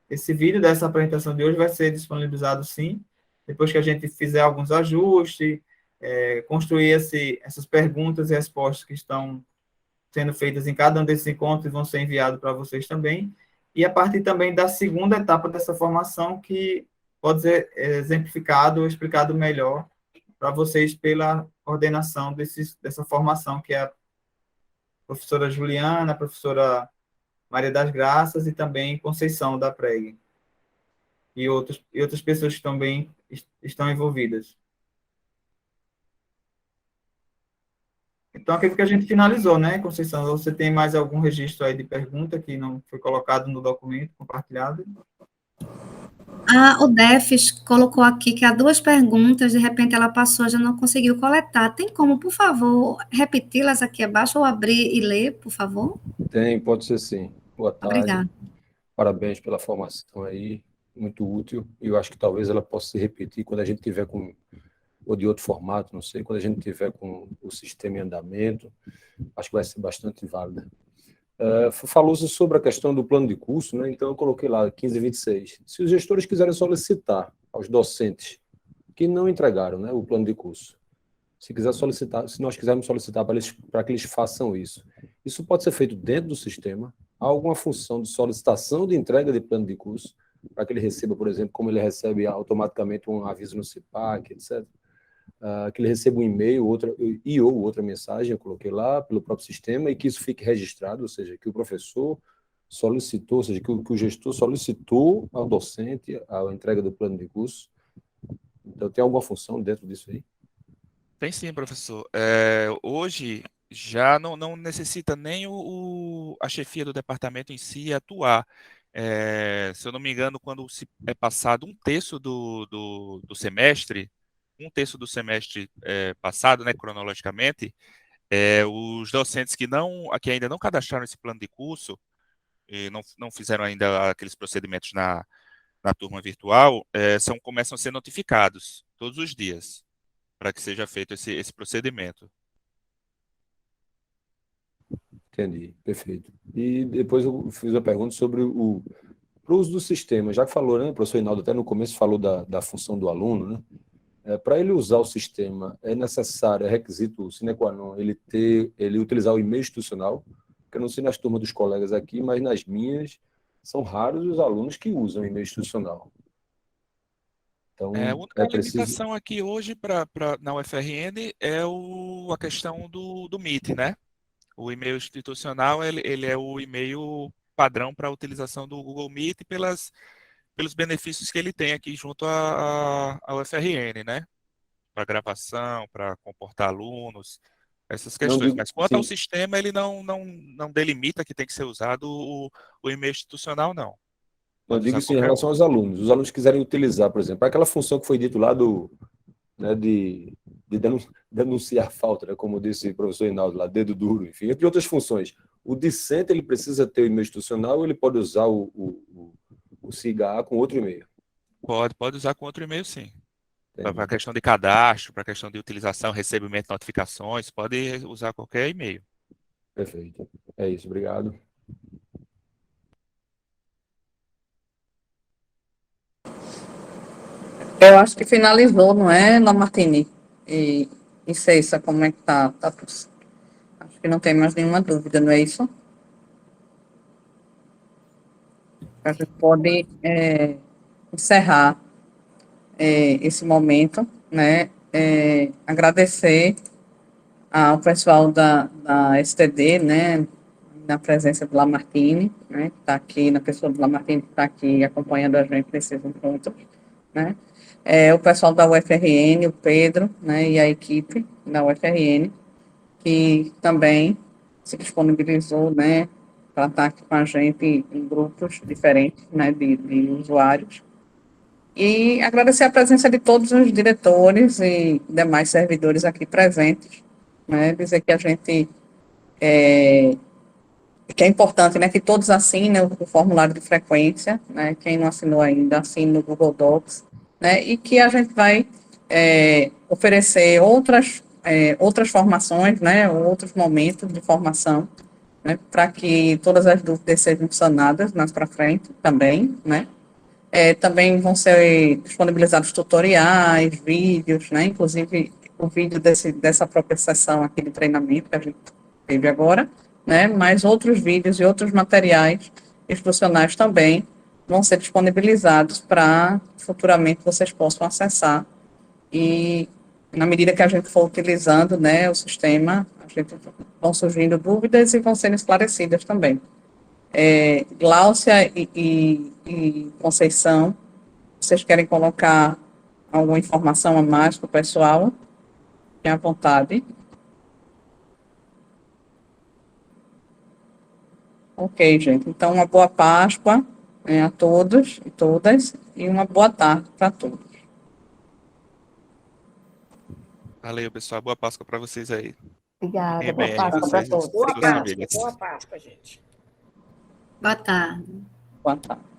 esse vídeo dessa apresentação de hoje vai ser disponibilizado, sim, depois que a gente fizer alguns ajustes, construir essas perguntas e respostas que estão sendo feitas em cada um desses encontros vão ser enviados para vocês também, e a partir também da segunda etapa dessa formação, que pode ser exemplificado ou explicado melhor para vocês pela coordenação dessa formação, que é a professora Juliana, a professora Maria das Graças e também Conceição da PREG, e outras pessoas que também estão envolvidas. Então, aquilo que a gente finalizou, né, Conceição? Você tem mais algum registro aí de pergunta que não foi colocado no documento compartilhado? O Defes colocou aqui que há 2 perguntas, de repente ela passou, já não conseguiu coletar. Tem como, por favor, repeti-las aqui abaixo ou abrir e ler, por favor? Tem, pode ser sim. Boa tarde. Obrigada. Parabéns pela formação aí, muito útil. E eu acho que talvez ela possa se repetir quando a gente tiver com, ou de outro formato, não sei, quando a gente tiver com o sistema em andamento, acho que vai ser bastante válida. Falou-se sobre a questão do plano de curso, né? Então eu coloquei lá 1526. Se os gestores quiserem solicitar aos docentes que não entregaram, né, o plano de curso, se nós quisermos solicitar para que eles façam isso pode ser feito dentro do sistema. Há alguma função de solicitação de entrega de plano de curso, para que ele receba, por exemplo, como ele recebe automaticamente um aviso no CIPAC, etc., que ele receba um e-mail ou outra mensagem, eu coloquei lá, pelo próprio sistema, e que isso fique registrado, ou seja, que o professor solicitou, ou seja, que o gestor solicitou ao docente a entrega do plano de curso. Então, tem alguma função dentro disso aí? Tem sim, professor. Hoje já não necessita nem a chefia do departamento em si atuar. Se eu não me engano, quando se é passado um terço do semestre, passado, né, cronologicamente, os docentes que ainda não cadastraram esse plano de curso e não fizeram ainda aqueles procedimentos na turma virtual, começam a ser notificados todos os dias, para que seja feito esse procedimento. Entendi, perfeito. E depois eu fiz a pergunta sobre o uso do sistema. Já que falou, né, o professor Hinaldo até no começo falou da função do aluno, né? Para ele usar o sistema, é necessário, é requisito sine qua non, ele utilizar o e-mail institucional, que eu não sei nas turmas dos colegas aqui, mas nas minhas, são raros os alunos que usam o e-mail institucional. Então, A única preciso... limitação aqui hoje na UFRN é a questão do Meet, né? O e-mail institucional, ele é o e-mail padrão para a utilização do Google Meet pelos benefícios que ele tem aqui junto à UFRN, né? Para gravação, para comportar alunos, essas questões. Mas quanto ao sistema, ele não delimita que tem que ser usado o e-mail institucional, não. Eu digo isso em relação aos alunos. Os alunos quiserem utilizar, por exemplo, aquela função que foi dito lá de denunciar falta, né, como disse o professor Hinaldo lá, dedo duro, enfim, entre outras funções. O discente, ele precisa ter o e-mail institucional ou ele pode usar o SIGA com outro e-mail? Pode usar com outro e-mail, sim. Para a questão de cadastro, para a questão de utilização, recebimento de notificações, pode usar qualquer e-mail. Perfeito. É isso, obrigado. Eu acho que finalizou, não é, Lamartine? E Cessa, como é que tá? Acho que não tem mais nenhuma dúvida, não é isso? A gente pode encerrar esse momento, né? Agradecer ao pessoal da STD, né? Na presença do Lamartine, né? Que está aqui, na pessoa do Lamartine, que está aqui acompanhando a gente nesses encontros, né? O pessoal da UFRN, o Pedro, né, e a equipe da UFRN, que também se disponibilizou, né, para estar aqui com a gente em grupos diferentes, né, de usuários. E agradecer a presença de todos os diretores e demais servidores aqui presentes, né, dizer que a gente que é importante, né, que todos assinem o formulário de frequência, né, quem não assinou ainda, assine no Google Docs, né, e que a gente vai oferecer outras formações, né, outros momentos de formação, né, para que todas as dúvidas sejam sanadas mais para frente também, né, Também vão ser disponibilizados tutoriais, vídeos, né? Inclusive o vídeo dessa própria sessão aqui de treinamento que a gente teve agora, né? Mas outros vídeos e outros materiais instrucionais também vão ser disponibilizados para futuramente vocês possam acessar. E na medida que a gente for utilizando, né, o sistema, vão surgindo dúvidas e vão sendo esclarecidas também. Gláucia e Conceição, vocês querem colocar alguma informação a mais para o pessoal? Fiquem à vontade. Ok, gente. Então, uma boa Páscoa, né, a todos e todas, e uma boa tarde para todos. Valeu, pessoal. Boa Páscoa para vocês aí. Obrigada, boa MR, Páscoa para vocês e todos. Boa suas Páscoa, famílias. boa Páscoa, gente. Boa tarde. Boa tarde.